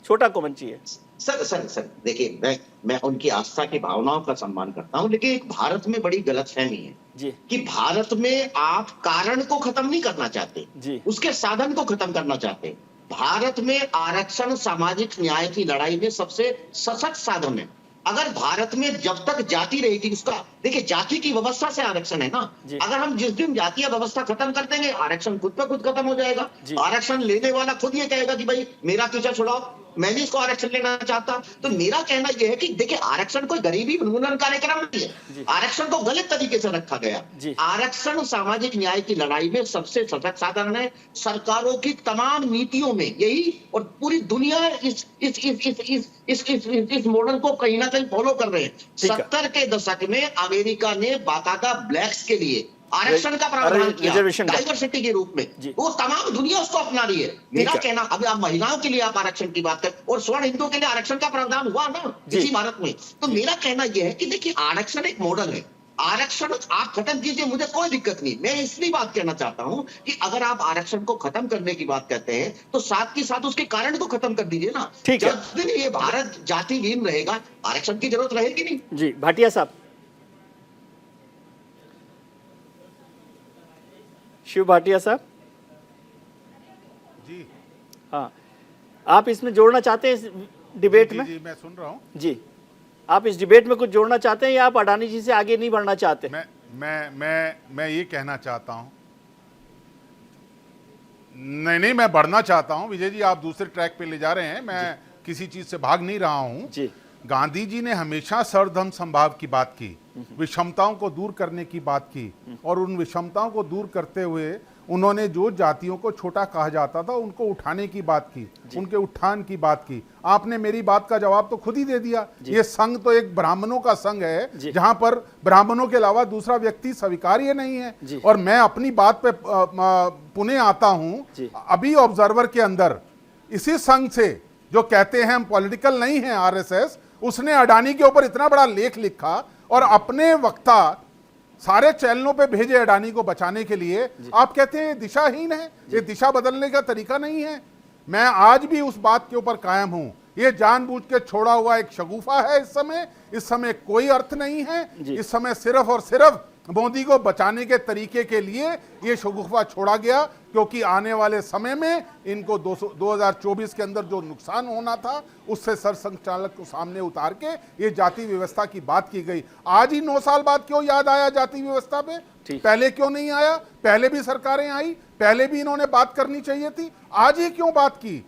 छोटा कमेंट चाहिए। सर देखिए, मैं उनकी आस्था की भावनाओं का सम्मान करता हूं, लेकिन एक भारत में बड़ी गलतफहमी है जी। कि भारत में आप कारण को खत्म नहीं करना चाहते जी, उसके साधन को खत्म करना चाहते। भारत में आरक्षण सामाजिक न्याय की लड़ाई में सबसे सशक्त साधन है। अगर भारत में जब तक जाति रहेगी, उसका देखिए जाति की व्यवस्था से आरक्षण है ना, अगर हम जिस दिन जातीय व्यवस्था खत्म कर देंगे, आरक्षण खुद पे खुद खत्म हो जाएगा। आरक्षण लेने वाला खुद ये कहेगा कि भाई मेरा पीछा छुड़ाओ, मैं भी इसको आरक्षण लेना चाहता। तो मेरा कहना यह है कि देखिए आरक्षण कोई गरीबी उन्मूलन कार्यक्रम नहीं है, आरक्षण को गलत तरीके से रखा गया। आरक्षण सामाजिक न्याय की लड़ाई में सबसे सशक्त साधन है। सरकारों की तमाम नीतियों में यही, और पूरी दुनिया इस मॉडल को कहीं ना कहीं फॉलो कर रहे हैं। 70 के दशक में अमेरिका ने बाकायदा ब्लैक्स के लिए आरक्षण का प्रावधान किया डाइवर्सिटी के रूप में, वो तमाम दुनिया उसको अपना रही है। मेरा कहना, अभी आप महिलाओं के लिए आप आरक्षण की बात करें, और स्वर्ण हिंदुओं के लिए आरक्षण का प्रावधान हुआ ना इसी भारत में। तो मेरा कहना यह है कि देखिए आरक्षण एक मॉडल है, आरक्षण आप खत्म कीजिए, मुझे कोई दिक्कत नहीं। मैं इसलिए बात कहना चाहता हूं कि अगर आप आरक्षण को खत्म करने की बात कहते हैं तो साथ के साथ उसके कारण को खत्म कर दीजिए ना। जब दिन ये भारत जातिहीन रहेगा, आरक्षण की जरूरत रहेगी नहीं। जी भाटिया साहब, शिव भाटिया साहब जी, हाँ, आप इसमें जोड़ना चाहते हैं इस डिबेट में? जी मैं सुन रहा हूँ जी। आप इस डिबेट में कुछ जोड़ना चाहते हैं या आप अडानी जी से आगे नहीं बढ़ना चाहते? मैं ये कहना चाहता हूं, नहीं मैं बढ़ना चाहता हूं। विजय जी आप दूसरे ट्रैक पे ले जा रहे हैं, मैं किसी चीज से भाग नहीं रहा हूं जी। गांधी जी ने हमेशा सर्वधर्म समभाव की बात की, विषमताओं को दूर करने की बात की, और उन विषमताओं को दूर करते हुए उन्होंने जो जातियों को छोटा कहा जाता था उनको उठाने की बात की, उनके उत्थान की बात की। आपने मेरी बात का जवाब तो खुद ही दे दिया। ये संघ तो एक ब्राह्मणों का संघ है जहां पर ब्राह्मणों के अलावा दूसरा व्यक्ति स्वीकार्य नहीं है। और मैं अपनी बात पे पुनः आता हूं, अभी ऑब्जर्वर के अंदर इसी संघ से जो कहते हैं हम पॉलिटिकल नहीं है आरएसएस, उसने अडानी के ऊपर इतना बड़ा लेख लिखा और अपने वक्ता सारे चैनलों पे भेजे अडानी को बचाने के लिए। आप कहते हैं ये दिशाहीन है, ये दिशा बदलने का तरीका नहीं है। मैं आज भी उस बात के ऊपर कायम हूं, ये जानबूझ के छोड़ा हुआ एक शगुफा है। इस समय कोई अर्थ नहीं है। इस समय सिर्फ और सिर्फ मोदी को बचाने के तरीके के लिए ये शगुफा छोड़ा गया, क्योंकि आने वाले समय में इनको 2024 के अंदर जो नुकसान होना था उससे सरसंघचालक को सामने उतार के ये जाति व्यवस्था की बात की गई। आज ही 9 साल बाद क्यों याद आया जाति व्यवस्था पे? पहले क्यों नहीं आया? पहले भी सरकारें आई, पहले भी इन्होंने बात करनी चाहिए थी, आज ही क्यों बात की?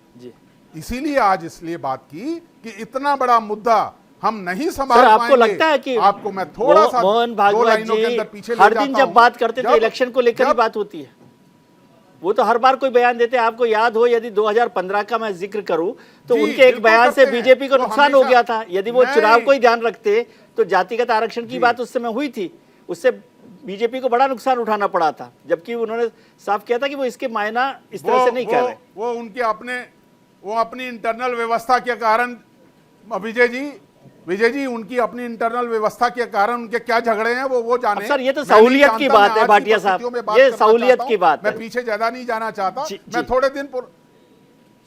इसीलिए आज इसलिए बात की कि इतना बड़ा मुद्दा हम नहीं संभाल पाएंगे। आपको लगता है कि आपको मैं थोड़ा सा मोहन भागवत जी हर दिन जब बात करते तो इलेक्शन को लेकर ही बात होती है? वो तो हर बार कोई बयान देते हैं। आपको याद हो, यदि 2015 का मैं जिक्र करूं तो उनके एक बयान से बीजेपी को नुकसान हो गया था। यदि वो चुनाव को ही ध्यान रखते तो जातिगत आरक्षण की बात उस समय हुई थी, उससे बीजेपी को बड़ा नुकसान उठाना पड़ा था, जबकि उन्होंने साफ किया था कि वो इसके मायना इस तरह से नहीं कर रहे। वो उनके अपनी इंटरनल व्यवस्था के कारण, विजय जी उनकी अपनी इंटरनल व्यवस्था के कारण उनके क्या झगड़े हैं वो जाने। सर ये तो सहूलियत की बात है भाटिया साहब, ये सहूलियत की बात है। मैं पीछे ज्यादा नहीं जाना चाहता। मैं थोड़े दिन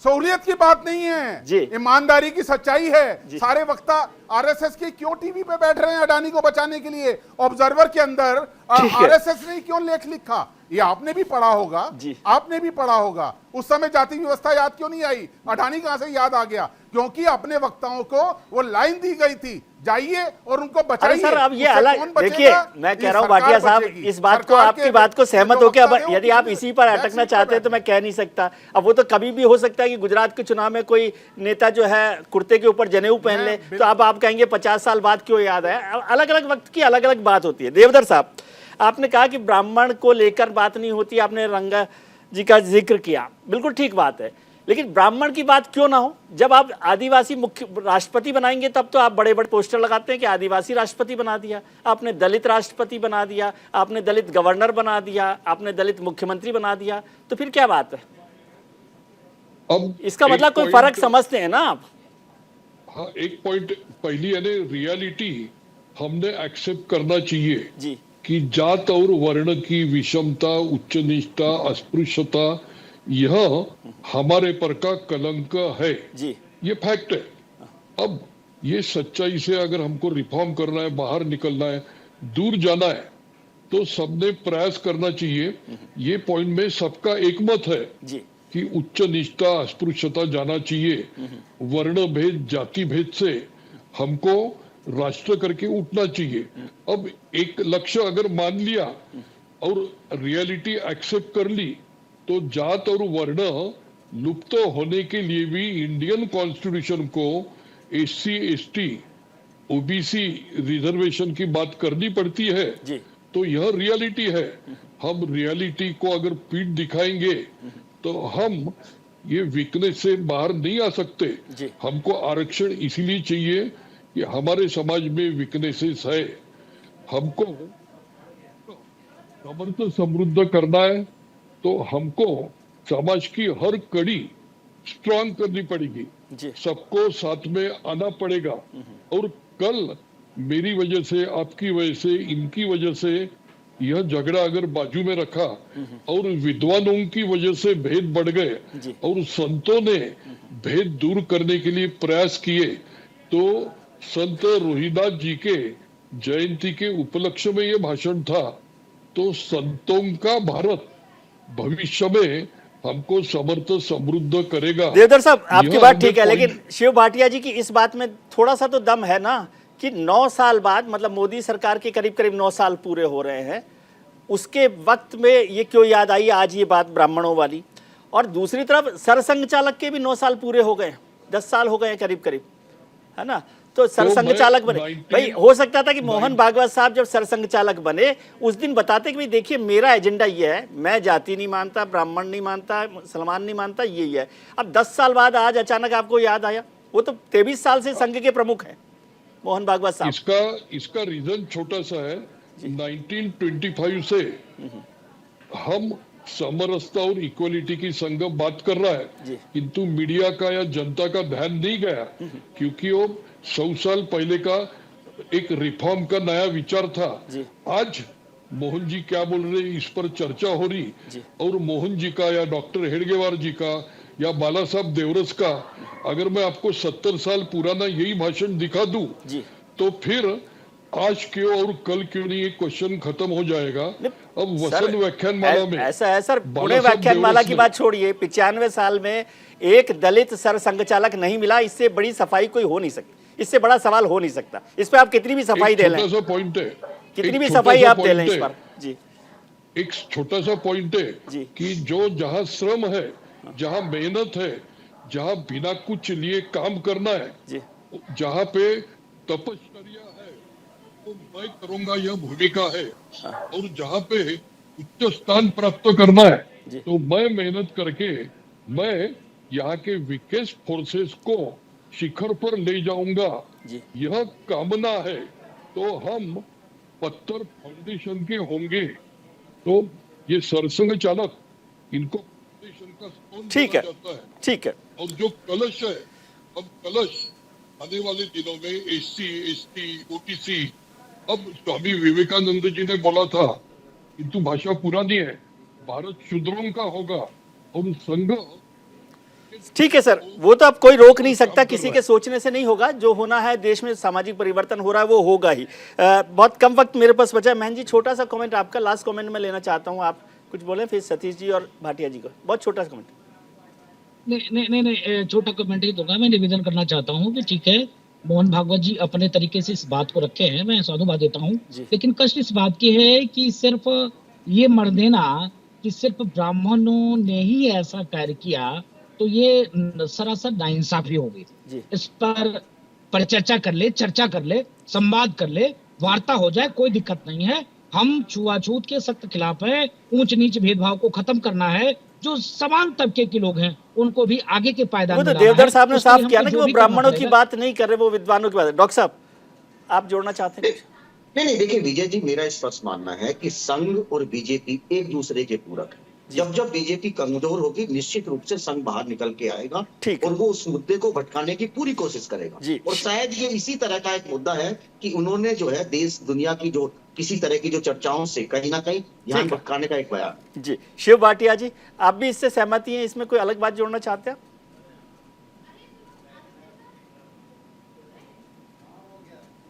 सहूलियत की बात नहीं है, ईमानदारी की सच्चाई है। सारे वक्ता आरएसएस के क्यों टीवी पे बैठ रहे हैं अडानी को बचाने के लिए? ऑब्जर्वर के अंदर आरएसएस ने क्यों लेख लिखा? ये आपने भी पढ़ा होगा, आपने भी पढ़ा होगा। उस समय जाति व्यवस्था याद क्यों नहीं आई? अडानी कहां से याद आ गया? क्योंकि अपने वक्ताओं को वो लाइन दी गई थी, जाइए और उनको बचाइए। सर अब ये अलग देखिए, मैं कह रहा हूं भाटिया साहब, इस बात को आपकी बात को सहमत होकर अब यदि आप इसी पर अटकना चाहते हैं तो मैं कह नहीं सकता। अब वो तो कभी भी हो सकता है कि गुजरात के चुनाव में कोई नेता जो है कुर्ते के ऊपर जनेऊ पहन ले, तो अब आप कहेंगे 50 साल बाद क्यों याद है? अलग अलग वक्त की अलग अलग बात होती है। देवधर साहब, आपने कहा कि ब्राह्मण को लेकर बात नहीं होती, आपने रंगा जी का जिक्र किया, बिल्कुल ठीक बात है, लेकिन ब्राह्मण की बात क्यों ना हो? जब आप आदिवासी मुख्य राष्ट्रपति बनाएंगे तब तो आप बड़े बड़े पोस्टर लगाते हैं कि आदिवासी राष्ट्रपति बना दिया, आपने दलित राष्ट्रपति बना दिया, आपने दलित गवर्नर बना दिया, आपने दलित मुख्यमंत्री बना दिया, तो फिर क्या बात है? अब इसका मतलब कोई फर्क समझते हैं ना आप? हाँ, एक पॉइंट पहली यानी रियलिटी हमने एक्सेप्ट करना चाहिए जी कि जात और वर्ण की विषमता, उच्च नीचता, अस्पृश्यता यह हमारे पर का कलंक है जी, ये फैक्ट है। अब ये सच्चाई से अगर हमको रिफॉर्म करना है, बाहर निकलना है, दूर जाना है, तो सबने प्रयास करना चाहिए। ये पॉइंट में सबका एक मत है जी कि उच्च नीचता, अस्पृश्यता जाना चाहिए। वर्ण भेद, जाति भेद से हमको राष्ट्र करके उठना चाहिए। अब एक लक्ष्य अगर मान लिया और रियलिटी एक्सेप्ट कर ली तो जात और वर्ण लुप्त होने के लिए भी इंडियन कॉन्स्टिट्यूशन को एससी, एसटी, ओबीसी रिजर्वेशन की बात करनी पड़ती है जी। तो यह रियलिटी है। हम रियलिटी को अगर पीठ दिखाएंगे तो हम ये वीकनेस से बाहर नहीं आ सकते। हमको आरक्षण इसीलिए चाहिए कि हमारे समाज में वीकनेसेस है, हमको समर्थ समृद्ध करना है तो हमको समाज की हर कड़ी स्ट्रांग करनी पड़ेगी, सबको साथ में आना पड़ेगा। और कल मेरी वजह से, आपकी वजह से, इनकी वजह से यह झगड़ा अगर बाजू में रखा और विद्वानों की वजह से भेद बढ़ गए और संतों ने भेद दूर करने के लिए प्रयास किए, तो संत रोहिदास जी के जयंती के उपलक्ष्य में यह भाषण था। तो संतों का भारत भविष्य में हमको समर्थ समृद्ध करेगा। देवधर साहब, आपकी बात ठीक है, लेकिन शिव भाटिया जी की इस बात में थोड़ा सा तो दम है ना कि 9 साल बाद, मतलब मोदी सरकार के करीब करीब 9 साल पूरे हो रहे हैं, उसके वक्त में ये क्यों याद आई आज ये बात ब्राह्मणों वाली? और दूसरी तरफ सरसंघ चालक के भी 9 साल पूरे हो गए, 10 साल हो गए करीब करीब, है ना? तो सरसंघ चालक बने भाई, हो सकता था कि मोहन भागवत साहब जब सरसंघ चालक बने उस दिन बताते कि भाई देखिए मेरा एजेंडा ये है, मैं जाति नहीं मानता, ब्राह्मण नहीं मानता, मुसलमान नहीं मानता, ये है। अब 10 साल बाद आज अचानक आपको याद आया? वो तो 23 साल से संघ के प्रमुख हैं मोहन भागवत साहब। इसका रीजन छोटा सा है। 1925 से हम समरसता और इक्वलिटी की संघ बात कर रहा है, किंतु मीडिया का या जनता का ध्यान नहीं गया, क्योंकि वो 100 साल पहले का एक रिफॉर्म का नया विचार था। आज मोहन जी क्या बोल रहे इस पर चर्चा हो रही, और मोहन जी का या डॉक्टर हेडगेवार जी का या बाला साहब देवरस का अगर मैं आपको 70 साल पुराना यही भाषण दिखा दूं तो फिर आज क्यों और कल क्यों नहीं ये क्वेश्चन खत्म हो जाएगा। अब वसन व्याख्यानमाला में ऐसा है सर, पुणे व्याख्यानमाला की बात छोड़िए, 95 साल में एक दलित सरसंघ चालक नहीं मिला, इससे बड़ी सफाई कोई हो नहीं सकती, इससे बड़ा सवाल हो नहीं सकता। इस पे आप कितनी भी सफाई दे लें, पॉइंट है, कितनी भी सफाई आप दे लें इस पर जी, एक छोटा सा पॉइंट है कि जो जहां श्रम है, जहां मेहनत है, जहां बिना कुछ लिए काम करना है, जहां पे तपश्चर्या है तो मैं करूंगा यह भूमिका है, और जहां पे उच्च स्थान प्राप्त करना है तो मैं मेहनत करके मैं यहाँ के विकास फोर्सेस को शिखर पर ले जाऊंगा, यह कामना है। तो हम पत्थर फाउंडेशन के होंगे, तो ये सरसंघ चालक इनको फाउंडेशन का स्टोन ठीक है, जाता है। ठीक है। और जो कलश है, अब कलश आने वाले दिनों में SC, ST, OTC, अब स्वामी विवेकानंद जी ने बोला था, किंतु भाषा पुरानी है, भारत शूद्रों का होगा और संघ। ठीक है सर, वो तो अब कोई रोक नहीं सकता, किसी के सोचने से नहीं होगा, जो होना है देश में सामाजिक परिवर्तन हो रहा है वो होगा ही। बहुत कम वक्त मेरे पास बचा है। महन जी, छोटा सा कमेंट आपका, लास्ट कमेंट में लेना चाहता हूँ, आप कुछ बोले, फिर सतीश जी और भाटिया जी को बहुत छोटा सा कमेंट। नहीं, छोटा कमेंट ही दूंगा। मैं निवेदन करना चाहता हूँ कि ठीक है, मोहन भागवत जी अपने तरीके से इस बात को रखे हैं, मैं साधुवाद देता हूँ, लेकिन कष्ट इस बात की है कि सिर्फ ये मर देना कि सिर्फ ब्राह्मणों ने ही ऐसा कार्य किया, तो ये सरासर नाइंसाफी होगी। इस पर परिचर्चा कर ले, चर्चा कर ले, संवाद कर ले, वार्ता हो जाए, कोई दिक्कत नहीं है। हम छुआछूत के सख्त खिलाफ है, ऊंच नीच भेदभाव को खत्म करना है, जो समान तबके के लोग हैं उनको भी आगे के पायदान। वो तो देवधर साहब ने साफ किया ना कि वो ब्राह्मणों की बात नहीं कर रहे, वो विद्वानों की बात। डॉक्टर साहब, आप जोड़ना चाहते हैं? नहीं, देखिए विजय जी, मेरा स्पष्ट मानना है कि संघ और बीजेपी एक दूसरे के पूरक है। जब बीजेपी कमजोर होगी, निश्चित रूप से संघ बाहर निकल के आएगा और वो उस मुद्दे को भटकाने की पूरी कोशिश करेगा। और शायद ये इसी तरह का एक मुद्दा है कि उन्होंने जो है देश दुनिया की जो किसी तरह की जो चर्चाओं से कहीं ना कहीं ध्यान भटकाने का एक बयान। जी, शिव भाटिया जी, आप भी इससे सहमति हैं? इसमें कोई अलग बात जोड़ना चाहते हैं?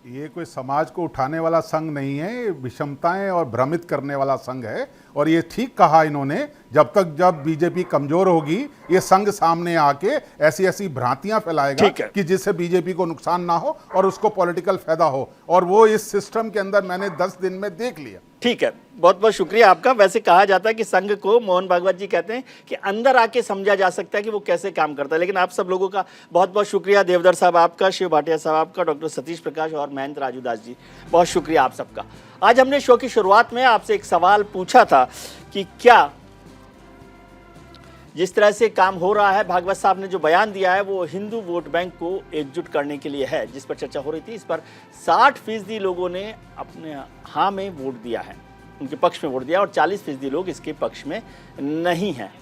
ये कोई समाज को उठाने वाला संघ नहीं है, ये विषमताएं और भ्रमित करने वाला संघ है। और ये ठीक कहा इन्होंने, जब बीजेपी कमजोर होगी ये संघ सामने आके ऐसी ऐसी भ्रांतियां फैलाएगा कि जिससे बीजेपी को नुकसान ना हो और उसको पॉलिटिकल फायदा हो, और वो इस सिस्टम के अंदर मैंने 10 दिन में देख लिया। ठीक है, बहुत बहुत शुक्रिया आपका। वैसे कहा जाता है कि संघ को, मोहन भागवत जी कहते हैं कि अंदर आके समझा जा सकता है कि वो कैसे काम करता है। लेकिन आप सब लोगों का बहुत बहुत शुक्रिया, देवधर साहब आपका, शिव भाटिया साहब आपका, डॉक्टर सतीश प्रकाश और महेंद्र राजूदास जी, बहुत शुक्रिया आप सबका। आज हमने शो की शुरुआत में आपसे एक सवाल पूछा था कि क्या जिस तरह से काम हो रहा है, भागवत साहब ने जो बयान दिया है वो हिंदू वोट बैंक को एकजुट करने के लिए है, जिस पर चर्चा हो रही थी। इस पर 60% लोगों ने अपने हाँ में वोट दिया है, उनके पक्ष में वोट दिया, और 40% लोग इसके पक्ष में नहीं हैं।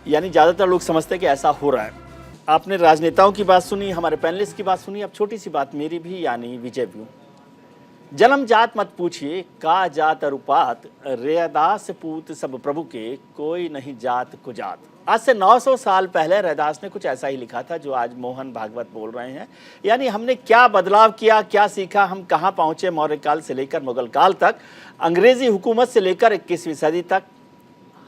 यानी ज्यादातर लोग समझते हैं कि ऐसा हो रहा है। आपने राजनेताओं की बात सुनी, हमारे पैनलिस्ट की बात सुनी, अब छोटी सी बात मेरी भी, यानी विजय व्यू। जन्म जात मत पूछिए, का जात अरुपात, रैदास पूत सब प्रभु के, कोई नहीं जात को जात। आज से 900 साल पहले रैदास ने कुछ ऐसा ही लिखा था जो आज मोहन भागवत बोल रहे हैं। यानी हमने क्या बदलाव किया, क्या सीखा, हम कहाँ पहुँचे मौर्य काल से लेकर मुगल काल तक, अंग्रेजी हुकूमत से लेकर 21वीं सदी तक,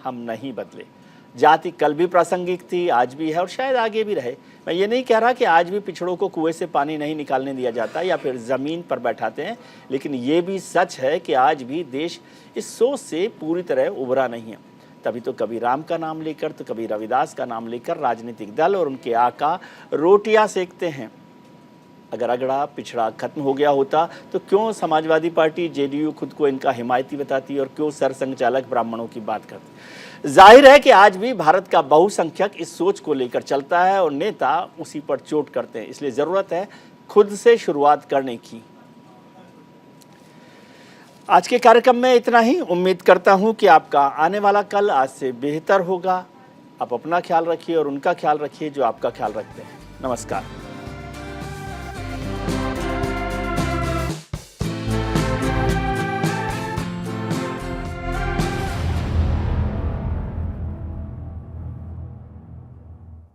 हम नहीं बदले। जाति कल भी प्रासंगिक थी, आज भी है और शायद आगे भी रहे। मैं ये नहीं कह रहा कि आज भी पिछड़ों को कुएं से पानी नहीं निकालने दिया जाता या फिर ज़मीन पर बैठाते हैं, लेकिन ये भी सच है कि आज भी देश इस सोच से पूरी तरह उभरा नहीं है। तभी तो कभी राम का नाम लेकर तो कभी रविदास का नाम लेकर राजनीतिक दल और उनके आका रोटियां सेकते हैं। अगर अगड़ा पिछड़ा खत्म हो गया होता तो क्यों समाजवादी पार्टी जेडीयू खुद को इनका हिमायती बताती और क्यों सरसंघचालक ब्राह्मणों की बात करती। जाहिर है कि आज भी भारत का बहुसंख्यक इस सोच को लेकर चलता है और नेता उसी पर चोट करते हैं। इसलिए ज़रूरत है खुद से शुरुआत करने की। आज के कार्यक्रम में इतना ही। उम्मीद करता हूं कि आपका आने वाला कल आज से बेहतर होगा। आप अपना ख्याल रखिए और उनका ख्याल रखिए जो आपका ख्याल रखते हैं। नमस्कार।